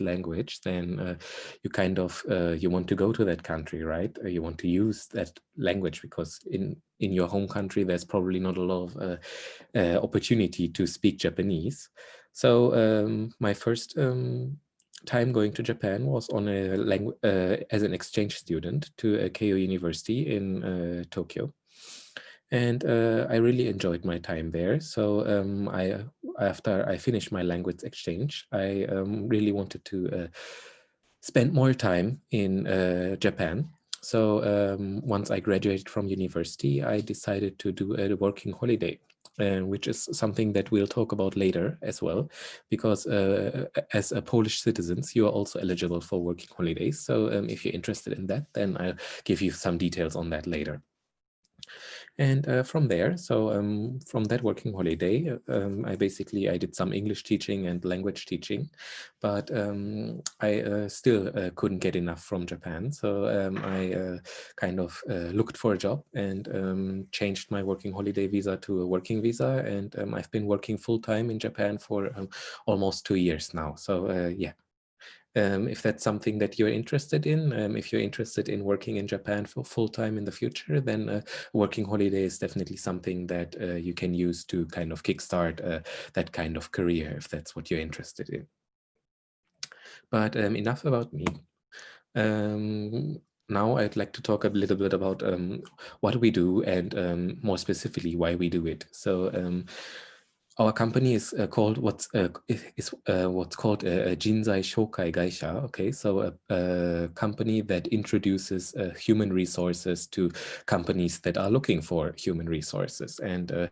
language, then you kind of you want to go to that country, right? You want to use that language because in your home country there's probably not a lot of opportunity to speak Japanese. So my first time going to Japan was on as an exchange student to Keio University in Tokyo. And I really enjoyed my time there. So after I finished my language exchange, I really wanted to spend more time in Japan. So once I graduated from university, I decided to do a working holiday, which is something that we'll talk about later as well, because as a Polish citizens, you are also eligible for working holidays. So if you're interested in that, then I'll give you some details on that later. And from there, so from that working holiday, I did some English teaching and language teaching, but I still couldn't get enough from Japan. So I kind of looked for a job and changed my working holiday visa to a working visa. And I've been working full-time in Japan for almost 2 years now. So yeah. If that's something that you're interested in, if you're interested in working in Japan for full-time in the future, then working holiday is definitely something that you can use to kind of kickstart that kind of career, if that's what you're interested in. But enough about me. Now I'd like to talk a little bit about what we do and more specifically why we do it. So our company is called what's called a Jinzai Shokai Gaisha. Okay, so a company that introduces human resources to companies that are looking for human resources. And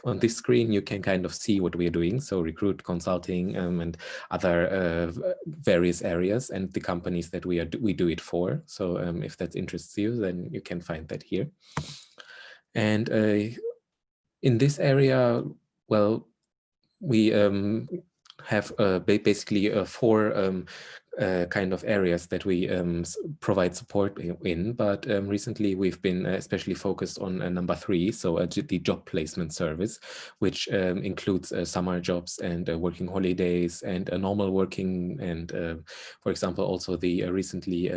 on this screen, you can kind of see what we are doing. So recruit, consulting, and other various areas, and the companies that we do it for. So if that interests you, then you can find that here. And in this area, well, we have basically 4 kind of areas that we provide support in, but recently we've been especially focused on number 3, so the job placement service, which includes summer jobs and working holidays and normal working, and for example also the recently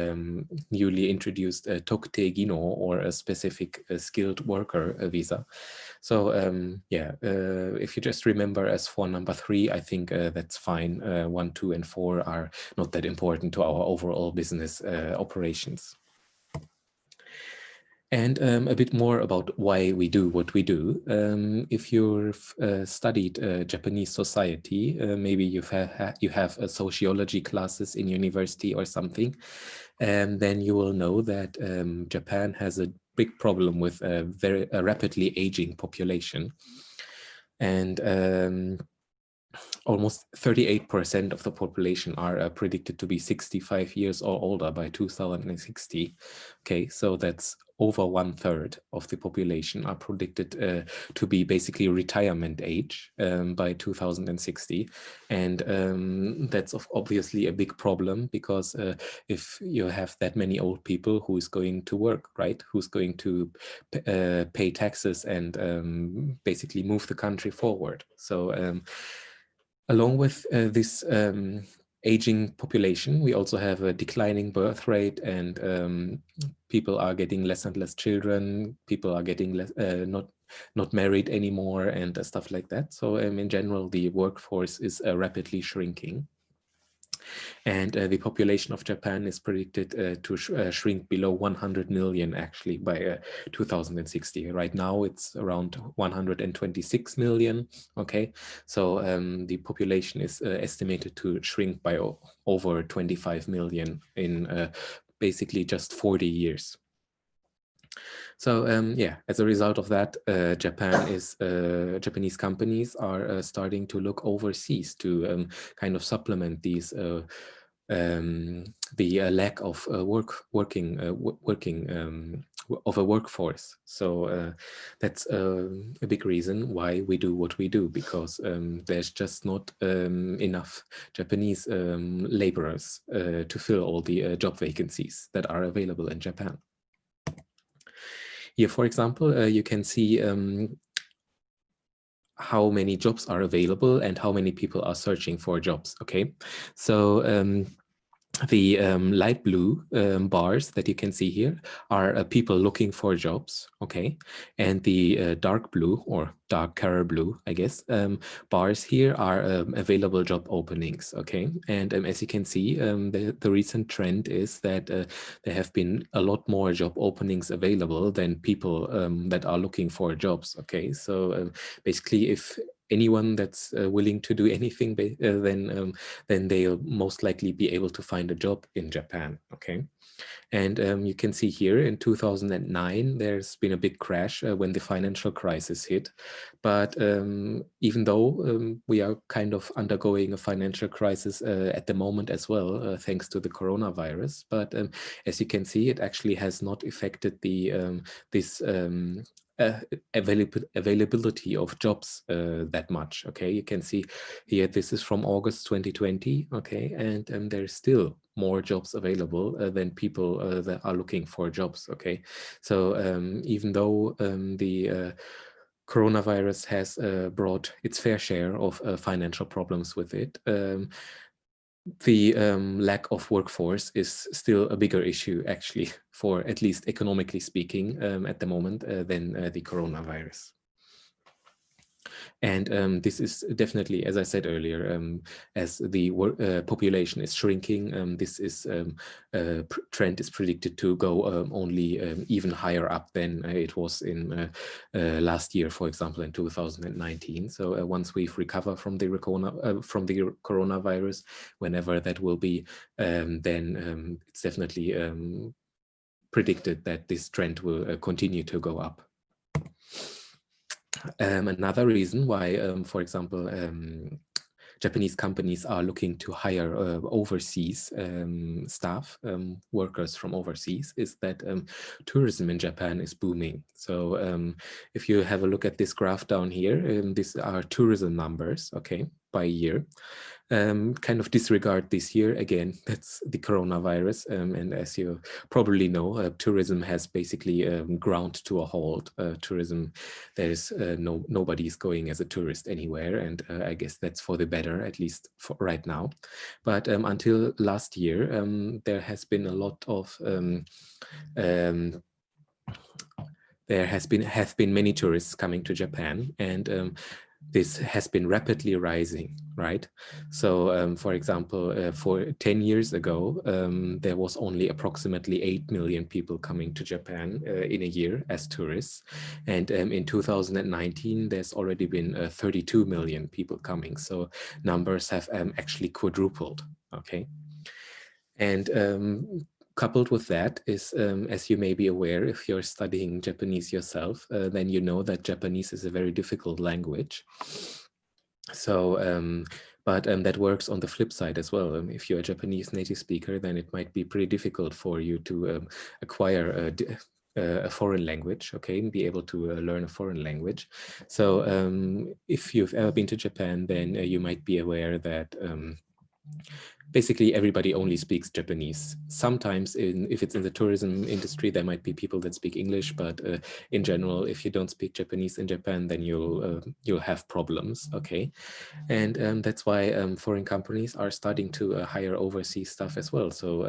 newly introduced Tokute Gino, or a specific skilled worker visa. So yeah, if you just remember as for number 3, I think that's fine. 1, 2, and 4 are not that important to our overall business operations. And a bit more about why we do what we do. If you've studied Japanese society, maybe you have a sociology classes in university or something, and then you will know that Japan has a big problem with a very rapidly aging population. And almost 38% of the population are predicted to be 65 years or older by 2060. Okay, so that's over 1/3 of the population are predicted to be basically retirement age by 2060. And that's obviously a big problem, because if you have that many old people, who is going to work, right? Who's going to pay taxes and basically move the country forward? So along with this aging population, we also have a declining birth rate, and people are getting less and less children. People are getting less, not married anymore, and stuff like that. So in general, the workforce is rapidly shrinking. And the population of Japan is predicted to shrink below 100 million actually by 2060. Right now it's around 126 million. Okay, so the population is estimated to shrink by over 25 million in basically just 40 years. So yeah, as a result of that, Japanese companies are starting to look overseas to kind of supplement these the lack of of a workforce. So that's a big reason why we do what we do, because there's just not enough Japanese laborers to fill all the job vacancies that are available in Japan. Here, for example, you can see how many jobs are available and how many people are searching for jobs. Okay, so the light blue bars that you can see here are people looking for jobs, okay? And the dark blue, or darker blue, I guess, bars here are available job openings, okay? And as you can see, the recent trend is that there have been a lot more job openings available than people that are looking for jobs, okay? So basically, if anyone that's willing to do anything, then they'll most likely be able to find a job in Japan, okay? And you can see here in 2009, there's been a big crash when the financial crisis hit. But even though we are kind of undergoing a financial crisis at the moment as well, thanks to the coronavirus, but as you can see, it actually has not affected the this availability of jobs that much. Okay, you can see here, this is from August 2020. Okay, and there's still more jobs available than people that are looking for jobs. Okay, so even though the coronavirus has brought its fair share of financial problems with it, the lack of workforce is still a bigger issue, actually, for at least economically speaking, at the moment, than the coronavirus. And this is definitely, as I said earlier, as the population is shrinking, this is trend is predicted to go only even higher up than it was in last year, for example, in 2019. So once we've recovered from the coronavirus, whenever that will be, then it's definitely predicted that this trend will continue to go up. Another reason why, for example, Japanese companies are looking to hire overseas staff, workers from overseas, is that tourism in Japan is booming. So if you have a look at this graph down here, these are tourism numbers, okay, by year. Kind of disregard this year again, that's the coronavirus, and as you probably know, tourism has basically ground to a halt. Tourism, there's nobody's going as a tourist anywhere, and I guess that's for the better, at least for right now. But until last year, there has been a lot of there have been many tourists coming to Japan, and this has been rapidly rising, right? So, for example, for 10 years ago, there was only approximately 8 million people coming to Japan in a year as tourists. And in 2019, there's already been 32 million people coming. So numbers have actually quadrupled, okay? And coupled with that is, as you may be aware, if you're studying Japanese yourself, then you know that Japanese is a very difficult language. So, but that works on the flip side as well. If you're a Japanese native speaker, then it might be pretty difficult for you to acquire a foreign language, okay, and be able to learn a foreign language. So if you've ever been to Japan, then you might be aware that basically everybody only speaks Japanese. Sometimes if it's in the tourism industry, there might be people that speak English, but in general, if you don't speak Japanese in Japan, then you'll have problems, okay? And that's why foreign companies are starting to hire overseas staff as well. So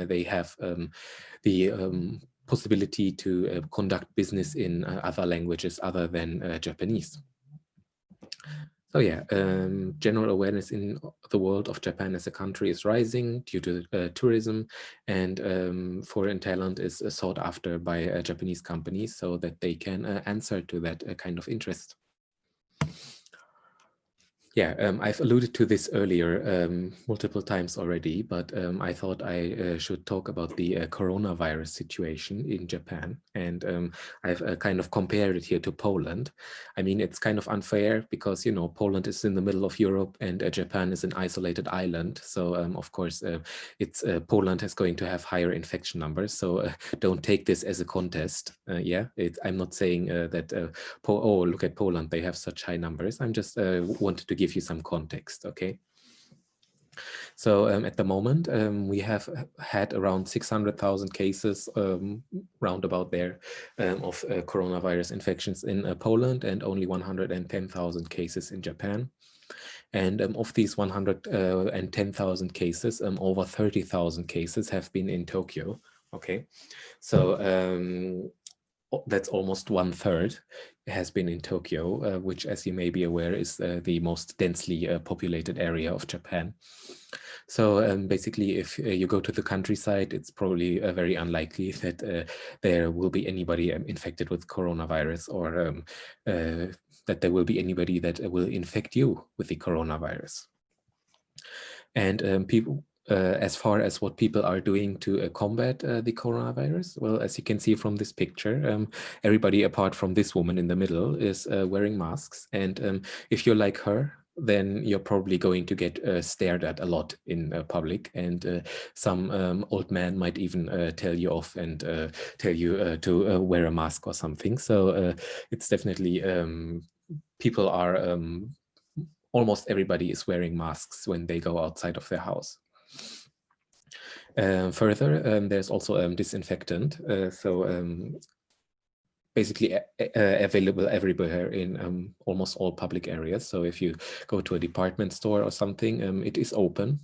they have the possibility to conduct business in other languages other than Japanese. So yeah, general awareness in the world of Japan as a country is rising due to tourism, and foreign talent is sought after by Japanese companies so that they can answer to that kind of interest. Yeah, I've alluded to this earlier multiple times already, but I thought I should talk about the coronavirus situation in Japan. And I've kind of compared it here to Poland. I mean, it's kind of unfair because, you know, Poland is in the middle of Europe and Japan is an isolated island. So, of course, Poland is going to have higher infection numbers. So don't take this as a contest. I'm not saying that, oh, look at Poland, they have such high numbers. I'm just wanted to give you some context, okay? So at the moment, we have had around 600,000 cases, round about there, of coronavirus infections in Poland, and only 110,000 cases in Japan. And of these 110,000 cases, over 30,000 cases have been in Tokyo. Okay, so that's almost 1/3 has been in Tokyo, which, as you may be aware, is the most densely populated area of Japan. So basically, if you go to the countryside, it's probably very unlikely that there will be anybody infected with coronavirus, or that there will be anybody that will infect you with the coronavirus. And people, as far as what people are doing to combat the coronavirus, well, as you can see from this picture, everybody apart from this woman in the middle is wearing masks. And if you're like her, then you're probably going to get stared at a lot in public, and some old man might even tell you off and tell you to wear a mask or something. So it's definitely, people are, almost everybody is wearing masks when they go outside of their house. Further, there's also disinfectant. Basically available everywhere in almost all public areas. So if you go to a department store or something, it is open,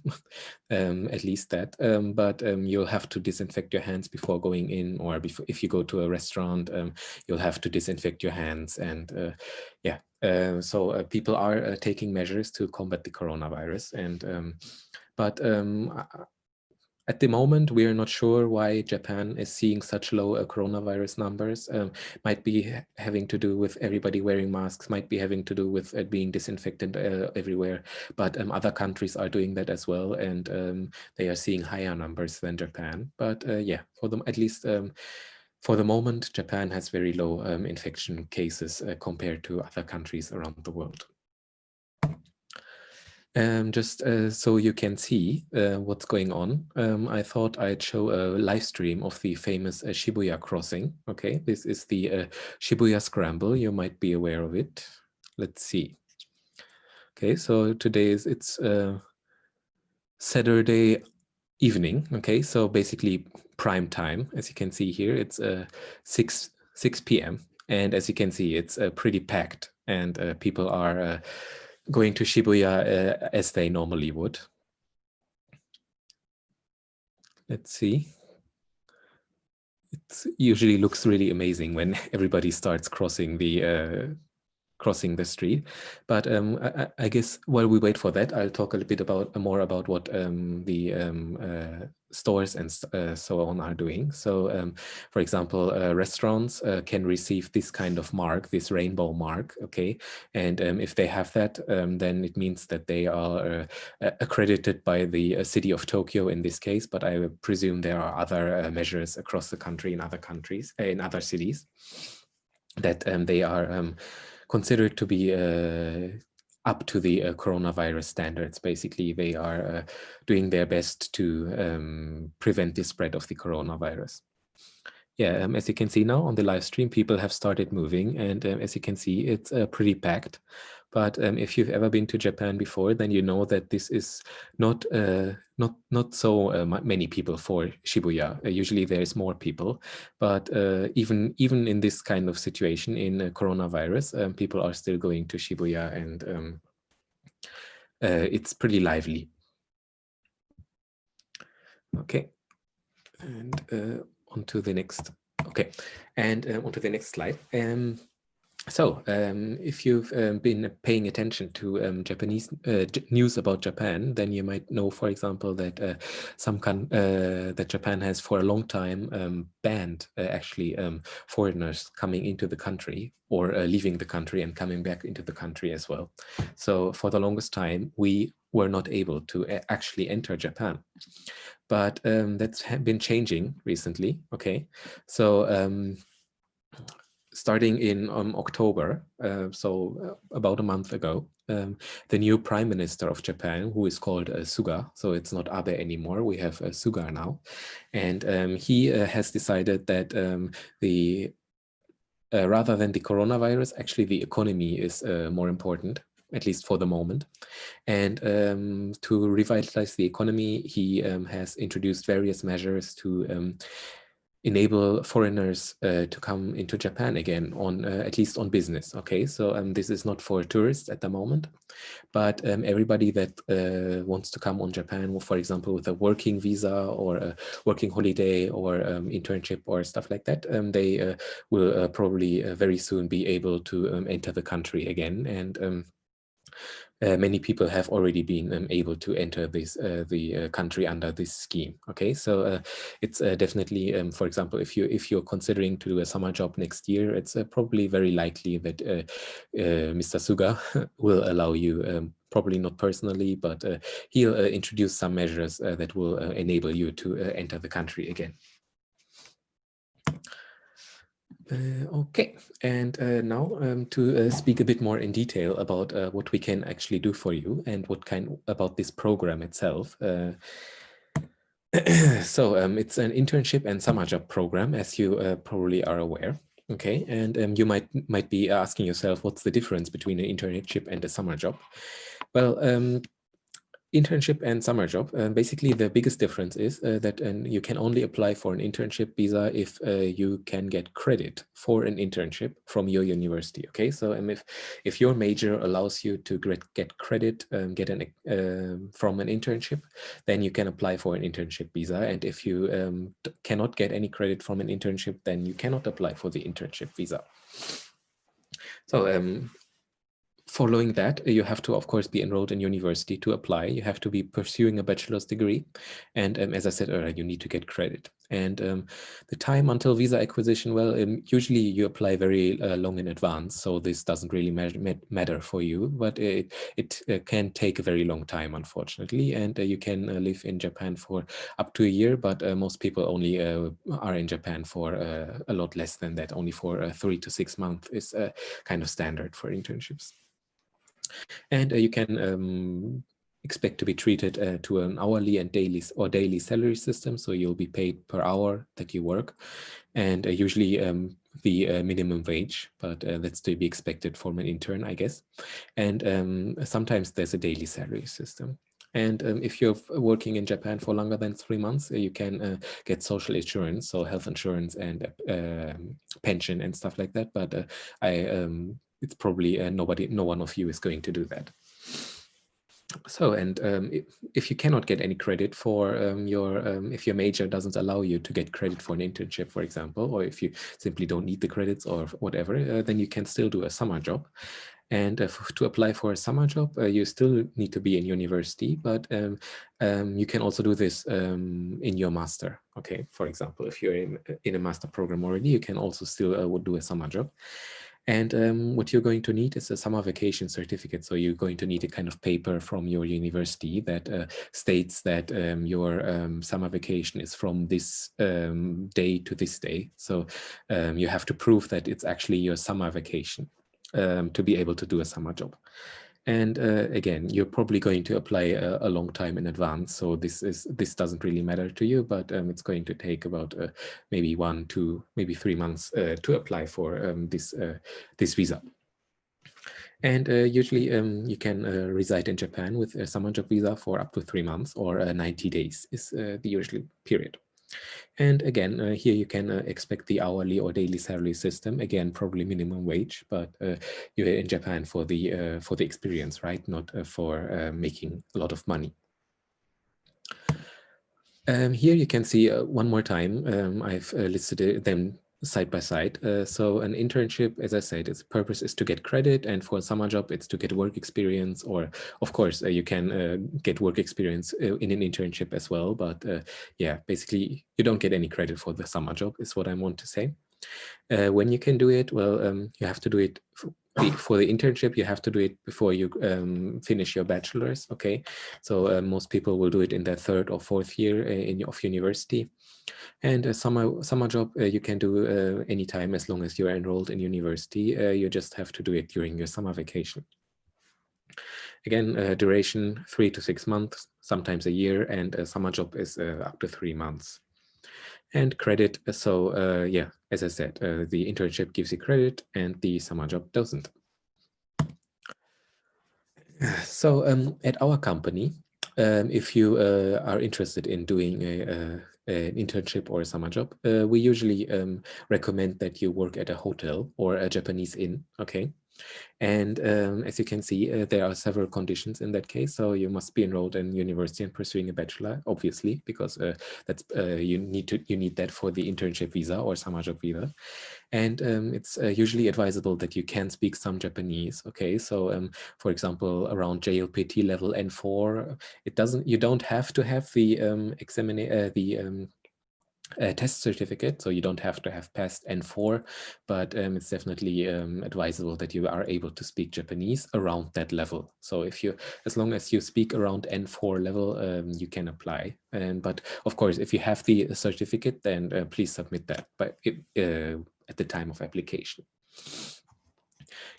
at least that, but you'll have to disinfect your hands before going in, or if you go to a restaurant, you'll have to disinfect your hands. And yeah, so people are taking measures to combat the coronavirus. And but at the moment, we are not sure why Japan is seeing such low coronavirus numbers. Might be having to do with everybody wearing masks, might be having to do with it being disinfected everywhere. But other countries are doing that as well, and they are seeing higher numbers than Japan. But yeah, for them, at least for the moment, Japan has very low infection cases compared to other countries around the world. Just so you can see what's going on, I thought I'd show a live stream of the famous Shibuya crossing. Okay, this is the Shibuya Scramble. You might be aware of it. Let's see. Okay, so today it's Saturday evening. Okay, so basically prime time. As you can see here, it's 6 p.m. And as you can see, it's pretty packed, and people are going to Shibuya as they normally would. Let's see. It usually looks really amazing when everybody starts crossing the street. But I guess while we wait for that, I'll talk a little bit more about what the stores and so on are doing. So for example, restaurants can receive this kind of mark, this rainbow mark, okay? And if they have that, then it means that they are accredited by the city of Tokyo in this case, but I presume there are other measures across the country in other countries, in other cities, that they are considered to be up to the coronavirus standards. Basically, they are doing their best to prevent the spread of the coronavirus. Yeah, as you can see now on the live stream, people have started moving, and as you can see, it's pretty packed. But if you've ever been to Japan before, then you know that this is not so many people for Shibuya. Usually there's more people, but even in this kind of situation in coronavirus, people are still going to Shibuya, and it's pretty lively. Okay, and onto the next. Okay, and onto the next slide. So, if you've been paying attention to Japanese news about Japan, then you might know, for example, that that Japan has for a long time banned actually foreigners coming into the country, or leaving the country and coming back into the country as well. So for the longest time, we were not able to actually enter Japan. But that's been changing recently. Okay, so starting in October, so about a month ago, the new Prime Minister of Japan, who is called Suga, so it's not Abe anymore, we have Suga now, and he has decided that rather than the coronavirus, actually the economy is more important. at least for the moment. And to revitalize the economy, he has introduced various measures to enable foreigners to come into Japan again, on at least on business. Okay, so this is not for tourists at the moment, but everybody that wants to come on Japan, for example, with a working visa or a working holiday or internship or stuff like that, they will probably very soon be able to enter the country again. And many people have already been able to enter the country under this scheme. Okay, so it's definitely, for example, if you're considering to do a summer job next year, it's probably very likely that Mr. Suga will allow you. Probably not personally, but he'll introduce some measures that will enable you to enter the country again. Okay, and now to speak a bit more in detail about what we can actually do for you and what about this program itself. So it's an internship and summer job program, as you probably are aware. Okay, and you might be asking yourself, what's the difference between an internship and a summer job? Well, internship and summer job, basically the biggest difference is that you can only apply for an internship visa if you can get credit for an internship from your university. Okay, so if your major allows you to get credit, from an internship, then you can apply for an internship visa. And if you cannot get any credit from an internship, then you cannot apply for the internship visa. So following that, you have to, of course, be enrolled in university to apply. You have to be pursuing a bachelor's degree. And as I said earlier, you need to get credit. And the time until visa acquisition, well, usually you apply very long in advance. So this doesn't really matter for you, but it can take a very long time, unfortunately. And you can live in Japan for up to a year, but most people only are in Japan for a lot less than that. Only for 3 to 6 months is kind of standard for internships. And you can expect to be treated to an hourly and daily salary system. So you'll be paid per hour that you work, and usually the minimum wage, but that's to be expected from an intern, I guess. And sometimes there's a daily salary system. And if you're working in Japan for longer than 3 months, you can get social insurance, so health insurance and pension and stuff like that. But it's probably no one of you is going to do that. So, and if you cannot get any credit for if your major doesn't allow you to get credit for an internship, for example, or if you simply don't need the credits or whatever, then you can still do a summer job. And to apply for a summer job, you still need to be in university, but you can also do this in your master. Okay, for example, if you're in a master program already, you can also still do a summer job. And what you're going to need is a summer vacation certificate. So you're going to need a kind of paper from your university that states that your summer vacation is from this day to this day. So you have to prove that it's actually your summer vacation to be able to do a summer job. And again, you're probably going to apply a long time in advance. So this doesn't really matter to you, but it's going to take about maybe 1 to maybe 3 months to apply for this visa. And usually you can reside in Japan with a summer job visa for up to 3 months, or 90 days is the usual period. And again, here you can expect the hourly or daily salary system. Again, probably minimum wage, but you're in Japan for the experience, right? Not for making a lot of money. Here you can see one more time, I've listed them side by side. So an internship, as I said, its purpose is to get credit, and for a summer job, it's to get work experience, or of course, you can get work experience in an internship as well. But yeah, basically, you don't get any credit for the summer job, is what I want to say. When you can do it, well, you have to do it for the internship. You have to do it before you finish your bachelor's. Okay, so most people will do it in their 3rd or 4th year of university. And a summer job you can do anytime, as long as you are enrolled in university. You just have to do it during your summer vacation. Again, duration 3 to 6 months, sometimes a year, and a summer job is up to 3 months. And credit, so yeah, as I said, the internship gives you credit and the summer job doesn't. So at our company, if you are interested in doing an internship or a summer job, we usually recommend that you work at a hotel or a Japanese inn, okay? And as you can see, there are several conditions in that case. So you must be enrolled in university and pursuing a bachelor, obviously, because that's you need that for the internship visa or summer job visa. And it's usually advisable that you can speak some Japanese. Okay, so for example, around JLPT level N4, you don't have to have the test certificate, so you don't have to have passed N4, but it's definitely advisable that you are able to speak Japanese around that level. So as long as you speak around N4 level, you can apply. But of course, if you have the certificate, then please submit that at the time of application.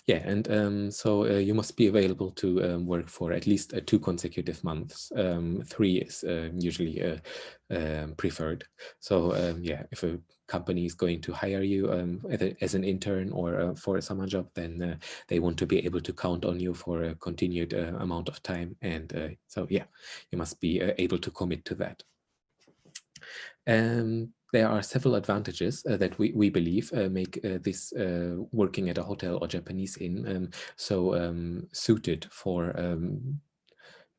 Yeah, and so you must be available to work for at least 2 consecutive months. 3 is usually preferred. So yeah, if a company is going to hire you as an intern or for a summer job, then they want to be able to count on you for a continued amount of time. And so yeah, you must be able to commit to that. There are several advantages that we believe make this working at a hotel or Japanese inn so suited for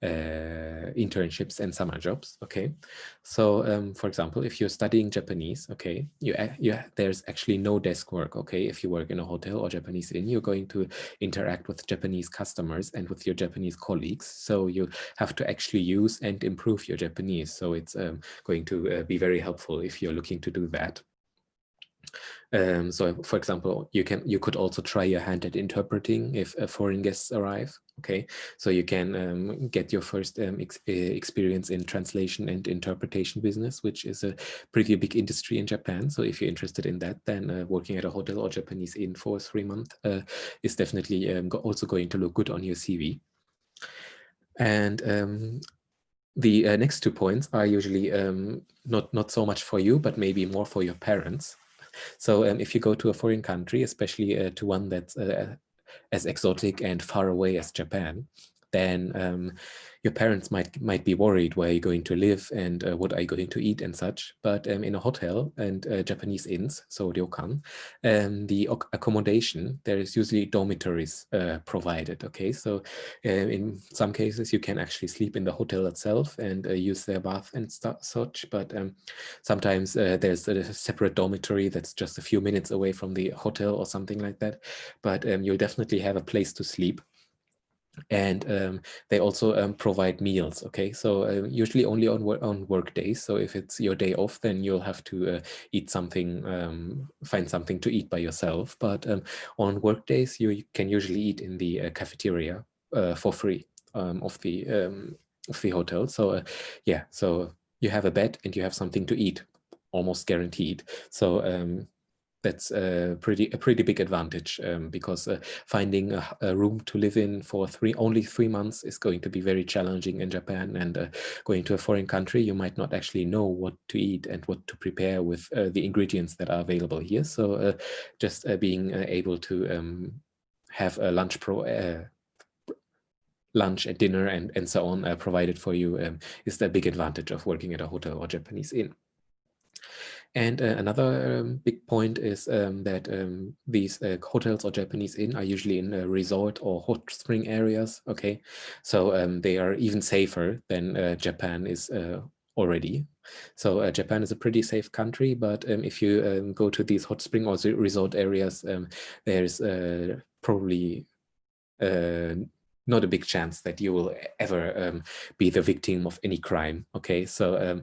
internships and summer jobs. Okay, so for example, if you're studying Japanese, okay, there's actually no desk work. Okay, if you work in a hotel or Japanese inn, you're going to interact with Japanese customers and with your Japanese colleagues, so you have to actually use and improve your Japanese. So it's going to be very helpful if you're looking to do that. So for example, you could also try your hand at interpreting if foreign guests arrive. Okay, so you can get your first experience in translation and interpretation business, which is a pretty big industry in Japan. So if you're interested in that, then working at a hotel or Japanese inn for 3 months is definitely also going to look good on your CV. And the next 2 points are usually not so much for you, but maybe more for your parents. So if you go to a foreign country, especially to one that's as exotic and far away as Japan, then your parents might be worried where you're going to live and what are you going to eat and such. But in a hotel and Japanese inns, so ryokan, the accommodation, there is usually dormitories provided. Okay, so in some cases you can actually sleep in the hotel itself and use their bath and such. But sometimes there's a separate dormitory that's just a few minutes away from the hotel or something like that. But you'll definitely have a place to sleep. And they also provide meals. Okay, so usually only on work days. So if it's your day off, then you'll have to eat something, find something to eat by yourself. But on work days, you can usually eat in the cafeteria for free of the hotel. So yeah, so you have a bed and you have something to eat, almost guaranteed. So that's a pretty big advantage because finding a room to live in for only 3 months is going to be very challenging in Japan. And going to a foreign country, you might not actually know what to eat and what to prepare with the ingredients that are available here. So just being able to have a lunch and dinner and so on provided for you is the big advantage of working at a hotel or Japanese inn. And another big point is that these hotels or Japanese inn are usually in resort or hot spring areas. Okay, so they are even safer than Japan is already. So Japan is a pretty safe country, but if you go to these hot spring or resort areas, there's probably not a big chance that you will ever be the victim of any crime. Okay, so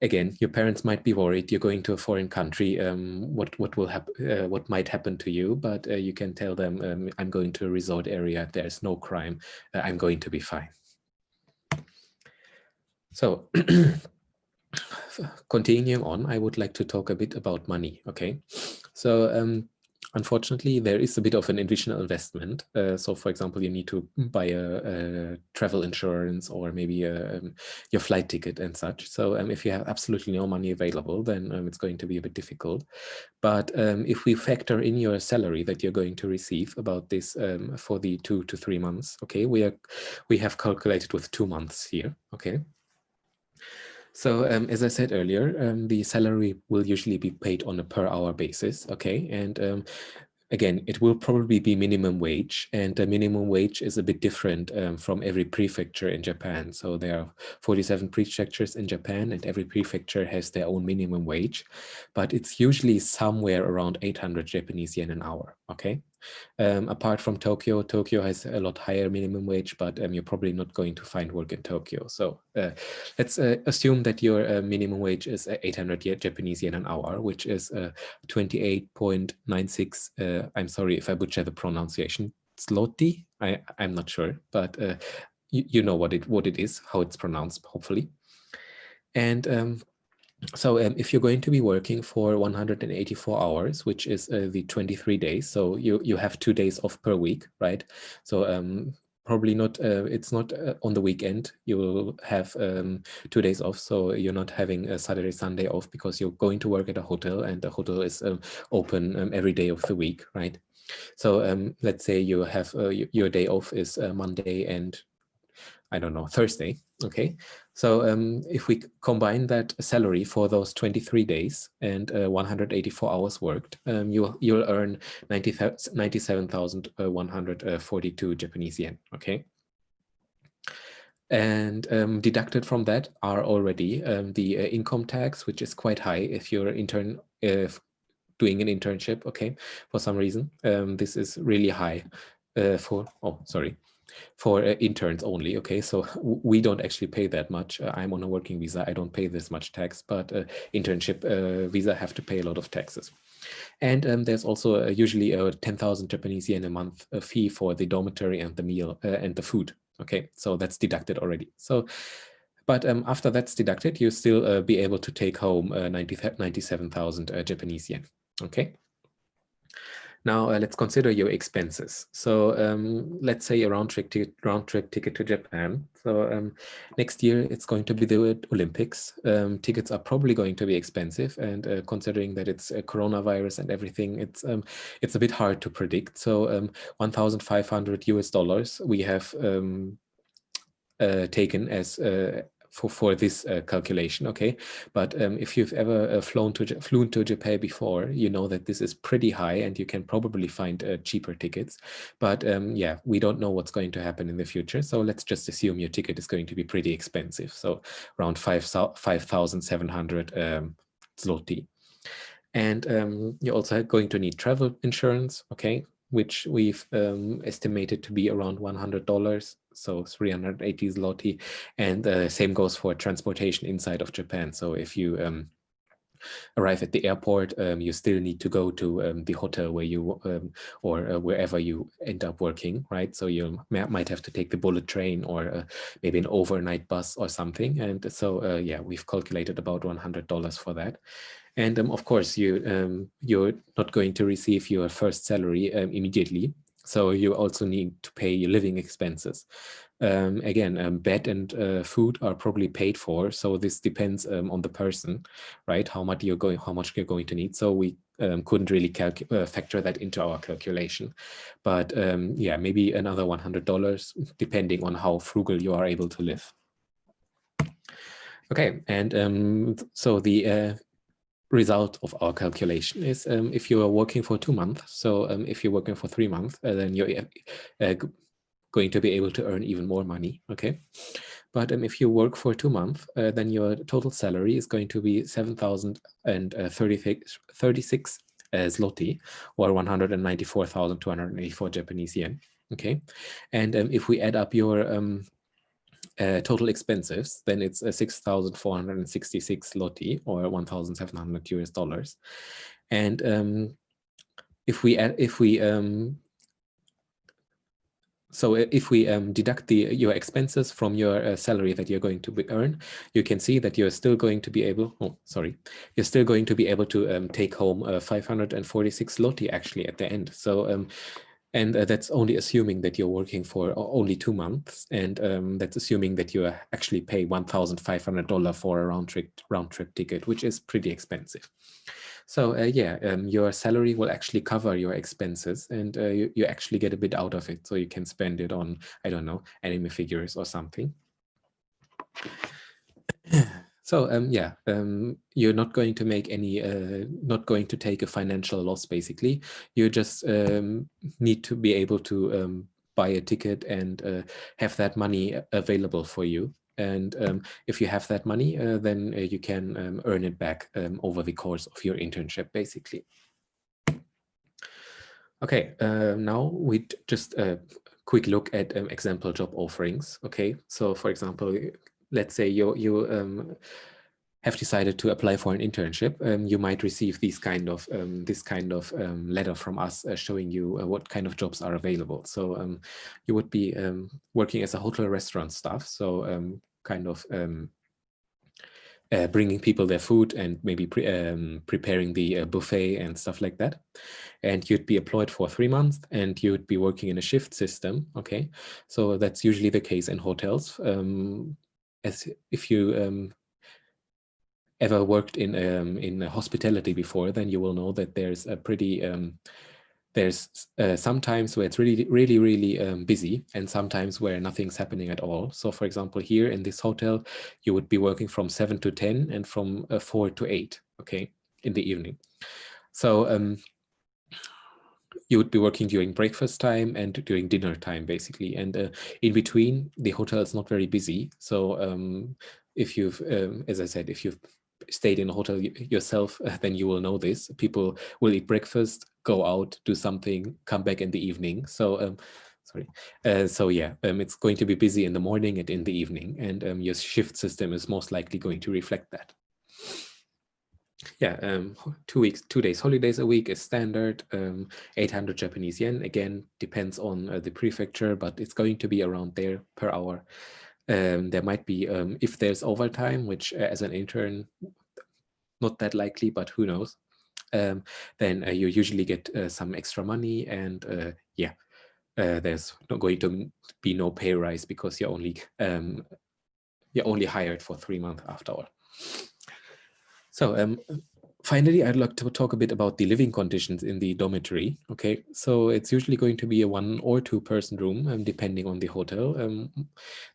again, your parents might be worried you're going to a foreign country. What will happen? What might happen to you? But you can tell them, "I'm going to a resort area. There's no crime. I'm going to be fine." So, continuing on, I would like to talk a bit about money. Okay, so unfortunately, there is a bit of an additional investment. So, for example, you need to buy a travel insurance or maybe your flight ticket and such. So if you have absolutely no money available, then it's going to be a bit difficult. But if we factor in your salary that you're going to receive about this for the 2 to 3 months, okay, we have calculated with 2 months here, okay. So as I said earlier, the salary will usually be paid on a per hour basis, okay? And again, it will probably be minimum wage, and the minimum wage is a bit different from every prefecture in Japan. So there are 47 prefectures in Japan, and every prefecture has their own minimum wage, but it's usually somewhere around 800 Japanese yen an hour, okay? Apart from Tokyo, Tokyo has a lot higher minimum wage, but you're probably not going to find work in Tokyo. So let's assume that your minimum wage is 800 Japanese yen an hour, which is 28.96. I'm sorry if I butcher the pronunciation. Zloty? I'm not sure, but you know what it is, how it's pronounced, hopefully. And so if you're going to be working for 184 hours, which is the 23 days, so you have 2 days off per week, right? So probably not, it's not on the weekend, you will have 2 days off, so you're not having a Saturday, Sunday off because you're going to work at a hotel, and the hotel is open every day of the week, right? So let's say you have your day off is Monday and I don't know, Thursday, okay? So if we combine that salary for those 23 days and 184 hours worked, you'll earn 97,142 Japanese yen, okay? And deducted from that are already the income tax, which is quite high if you're doing an internship, okay? For some reason, this is really high for interns only, okay? So we don't actually pay that much. I'm on a working visa, I don't pay this much tax, but internship visa have to pay a lot of taxes. And there's also usually a 10,000 Japanese yen a month fee for the dormitory and the meal and the food, okay? So that's deducted already. So, but after that's deducted, you still be able to take home 97,000 Japanese yen, okay? Now let's consider your expenses. So let's say a round trip ticket to Japan. So next year it's going to be the Olympics. Tickets are probably going to be expensive, and considering that it's a coronavirus and everything, it's a bit hard to predict. So $1,500 US we have taken as for this calculation, okay? But if you've ever flown to Japan before, you know that this is pretty high, and you can probably find cheaper tickets. But yeah, we don't know what's going to happen in the future, so let's just assume your ticket is going to be pretty expensive, so around 5,700 zloty. And you're also going to need travel insurance, okay, which we've estimated to be around $100, so 380 zloty. And same goes for transportation inside of Japan. So if you arrive at the airport, you still need to go to the hotel where you or wherever you end up working, right? So you might have to take the bullet train or maybe an overnight bus or something. And so yeah, we've calculated about $100 for that. And of course, you're not going to receive your first salary immediately. So you also need to pay your living expenses. Again, bed and food are probably paid for. So this depends on the person, right? How much you're going to need. So we couldn't really factor that into our calculation. But yeah, maybe another $100, depending on how frugal you are able to live. Okay, and so the result of our calculation is if you are working for 2 months, so if you're working for 3 months, then you're going to be able to earn even more money, okay? But if you work for 2 months, then your total salary is going to be 7,036 zloty, or 194,284 Japanese yen, okay? And if we add up your total expenses, then it's 6,466 zloty, or $1,700. And if we So if we deduct your expenses from your salary that you're going to earn, you can see that you're still going to be able, you're still going to be able to take home 546 zloty actually at the end. So, and that's only assuming that you're working for only 2 months. And that's assuming that you actually pay $1,500 for a round trip ticket, which is pretty expensive. So your salary will actually cover your expenses, and you actually get a bit out of it. So you can spend it on, I don't know, anime figures or something. So you're not going to make any, not going to take a financial loss. Basically, you just need to be able to buy a ticket and have that money available for you. And if you have that money, then you can earn it back over the course of your internship, basically. Okay, now we just quick look at example job offerings. Okay, so for example, let's say you have decided to apply for an internship. You might receive this kind of letter from us showing you what kind of jobs are available. So you would be working as a hotel restaurant staff. So bringing people their food and maybe preparing the buffet and stuff like that. And you'd be employed for 3 months, and you'd be working in a shift system. Okay, so that's usually the case in hotels. As if you ever worked in hospitality before, then you will know that there's a pretty there's sometimes where it's really busy, and sometimes where nothing's happening at all. So for example, here in this hotel, you would be working from 7 to 10 and from 4 to 8, okay, in the evening. So you would be working during breakfast time and during dinner time, basically. And in between, the hotel is not very busy. So if you've, as I said, if you've stayed in a hotel yourself, then you will know this. People will eat breakfast, go out, do something, come back in the evening. So it's going to be busy in the morning and in the evening, and your shift system is most likely going to reflect that. Yeah, 2 days holidays a week is standard. 800 Japanese yen, again, depends on the prefecture, but it's going to be around there per hour. There might be, if there's overtime, which as an intern, not that likely, but who knows, then you usually get some extra money, and there's not going to be no pay rise because you're only hired for 3 months after all. So finally, I'd like to talk a bit about the living conditions in the dormitory. Okay, so it's usually going to be a 1 or 2 person room, depending on the hotel.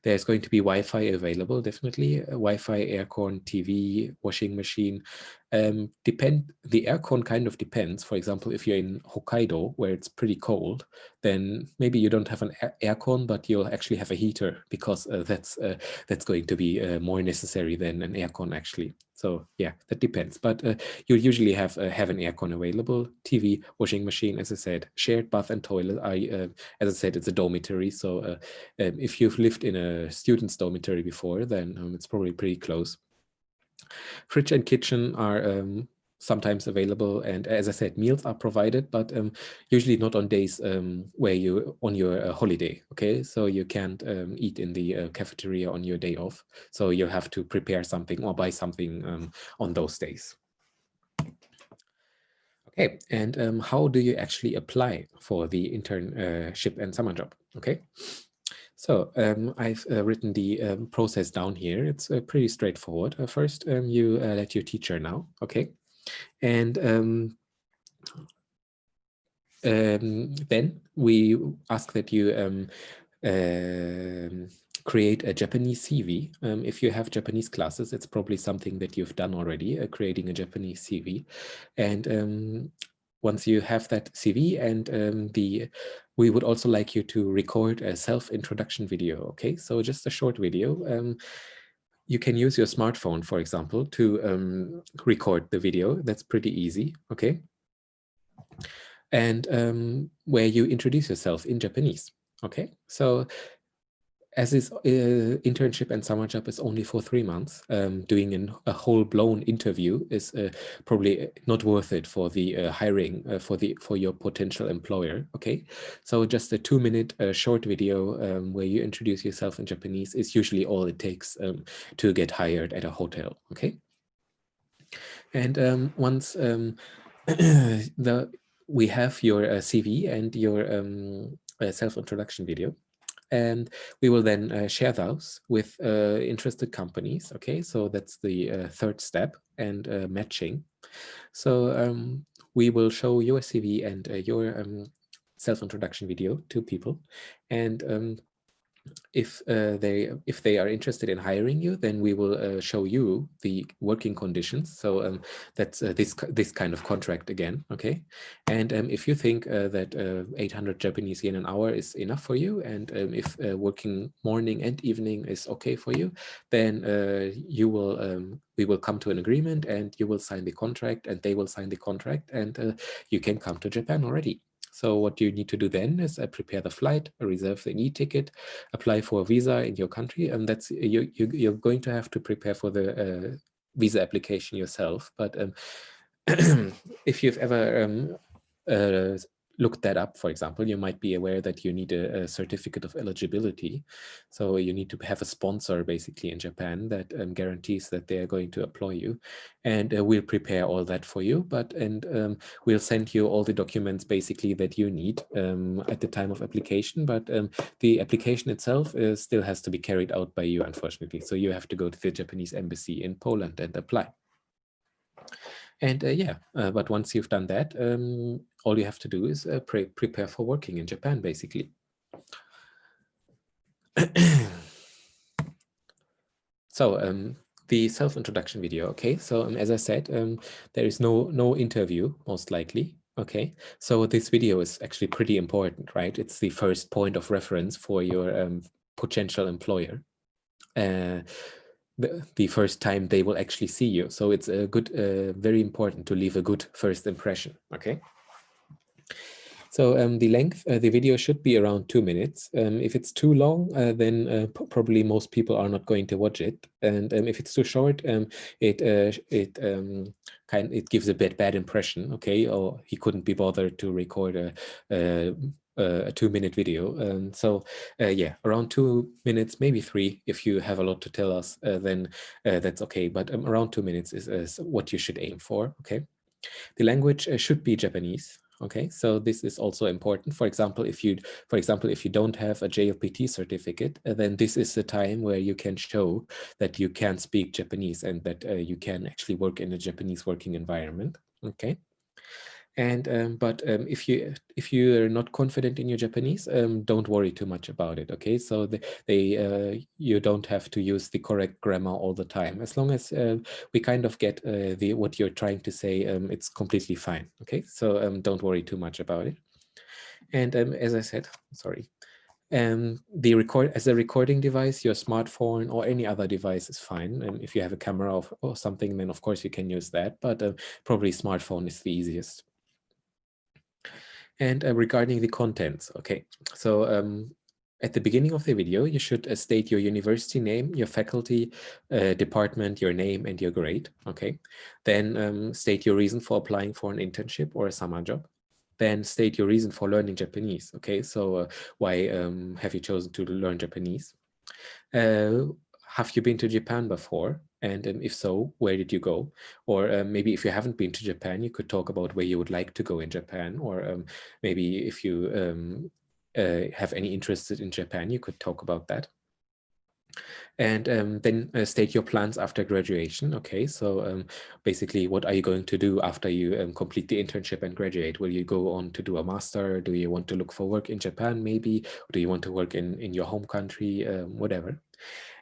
There's going to be Wi-Fi available, definitely. Wi-Fi, aircon, TV, washing machine. The aircon kind of depends. For example, if you're in Hokkaido, where it's pretty cold, then maybe you don't have an aircon, but you'll actually have a heater, because that's going to be more necessary than an aircon, actually. So yeah, that depends. But you usually have an aircon available, TV, washing machine, as I said, shared bath and toilet. As I said, it's a dormitory. So if you've lived in a student's dormitory before, then it's probably pretty close. Fridge and kitchen are sometimes available, and as I said, meals are provided, but usually not on days where you're on your holiday. Okay, so you can't eat in the cafeteria on your day off, so you have to prepare something or buy something on those days. Okay, and how do you actually apply for the internship and summer job? Okay, so I've written the process down here. It's pretty straightforward. First, you let your teacher know, okay? And then we ask that you create a Japanese CV. If you have Japanese classes, it's probably something that you've done already, creating a Japanese CV. And once you have that CV, and we would also like you to record a self-introduction video, okay? So just a short video. You can use your smartphone, for example, to record the video. That's pretty easy, okay? And where you introduce yourself in Japanese, okay? So as this internship and summer job is only for 3 months, doing a whole-blown interview is probably not worth it for the hiring for your potential employer. Okay, so just a 2-minute short video where you introduce yourself in Japanese is usually all it takes to get hired at a hotel. Okay, and once we have your CV and your self-introduction video, and we will then share those with interested companies. Okay, so that's the third step, and matching. So we will show your CV and your self-introduction video to people, and if they are interested in hiring you, then we will show you the working conditions. So that's this kind of contract again. Okay, and if you think that 800 Japanese yen an hour is enough for you, and if working morning and evening is okay for you, then we will come to an agreement, and you will sign the contract, and they will sign the contract, and you can come to Japan already. So what you need to do then is prepare the flight, reserve the e-ticket, apply for a visa in your country, and that's you're going to have to prepare for the visa application yourself. But if you've ever looked that up, for example, you might be aware that you need a certificate of eligibility. So you need to have a sponsor basically in Japan that guarantees that they are going to employ you, and we'll prepare all that for you. We'll send you all the documents basically that you need at the time of application. But the application itself still has to be carried out by you, unfortunately. So you have to go to the Japanese embassy in Poland and apply. And but once you've done that, all you have to do is prepare for working in Japan, basically. So the self-introduction video. Okay, so as I said, there is no interview, most likely. Okay, so this video is actually pretty important, right? It's the first point of reference for your potential employer. The first time they will actually see you. So it's a good, very important to leave a good first impression. Okay. So the length, the video should be around 2 minutes. If it's too long, then probably most people are not going to watch it. And if it's too short, it gives a bad impression. Okay, or he couldn't be bothered to record a 2-minute video. So yeah, around 2 minutes, maybe 3. If you have a lot to tell us, then that's okay. But around 2 minutes is what you should aim for. Okay, the language should be Japanese. Okay, so this is also important. For example, if you don't have a JLPT certificate, then this is the time where you can show that you can speak Japanese and that you can actually work in a Japanese working environment. Okay. And but if you are not confident in your Japanese, don't worry too much about it. Okay, so you don't have to use the correct grammar all the time. As long as we kind of get what you're trying to say, it's completely fine. Okay, so don't worry too much about it. And as I said, sorry. As a recording device, your smartphone or any other device is fine. And if you have a camera or something, then of course you can use that. But probably smartphone is the easiest. And regarding the contents, okay, so at the beginning of the video, you should state your university name, your faculty, department, your name, and your grade, okay? Then state your reason for applying for an internship or a summer job. Then state your reason for learning Japanese, okay? So why have you chosen to learn Japanese? Have you been to Japan before? And if so, where did you go? Or maybe if you haven't been to Japan, you could talk about where you would like to go in Japan. Or maybe if you have any interest in Japan, you could talk about that. And then state your plans after graduation. Okay, so basically, what are you going to do after you complete the internship and graduate? Will you go on to do a master? Do you want to look for work in Japan, maybe? Or do you want to work in your home country? Whatever.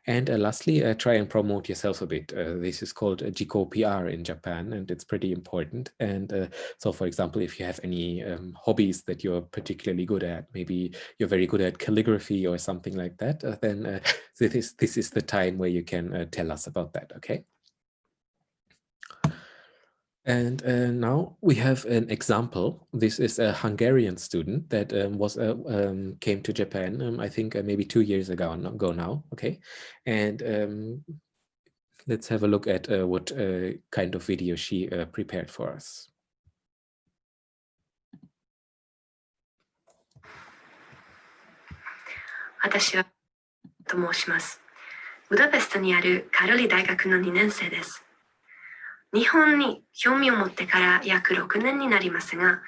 And lastly, try and promote yourself a bit. This is called Jiko PR in Japan, and it's pretty important. And so, for example, if you have any hobbies that you're particularly good at, maybe you're very good at calligraphy or something like that, then this is the time where you can tell us about that, okay? And now we have an example. This is a Hungarian student that came to Japan, I think maybe 2 years ago now, okay? And let's have a look at what kind of video she prepared for us. 私はと申します。ブダペストにあるカロリ大学の2年生です。日本に興味を持ってから約6年になりますが、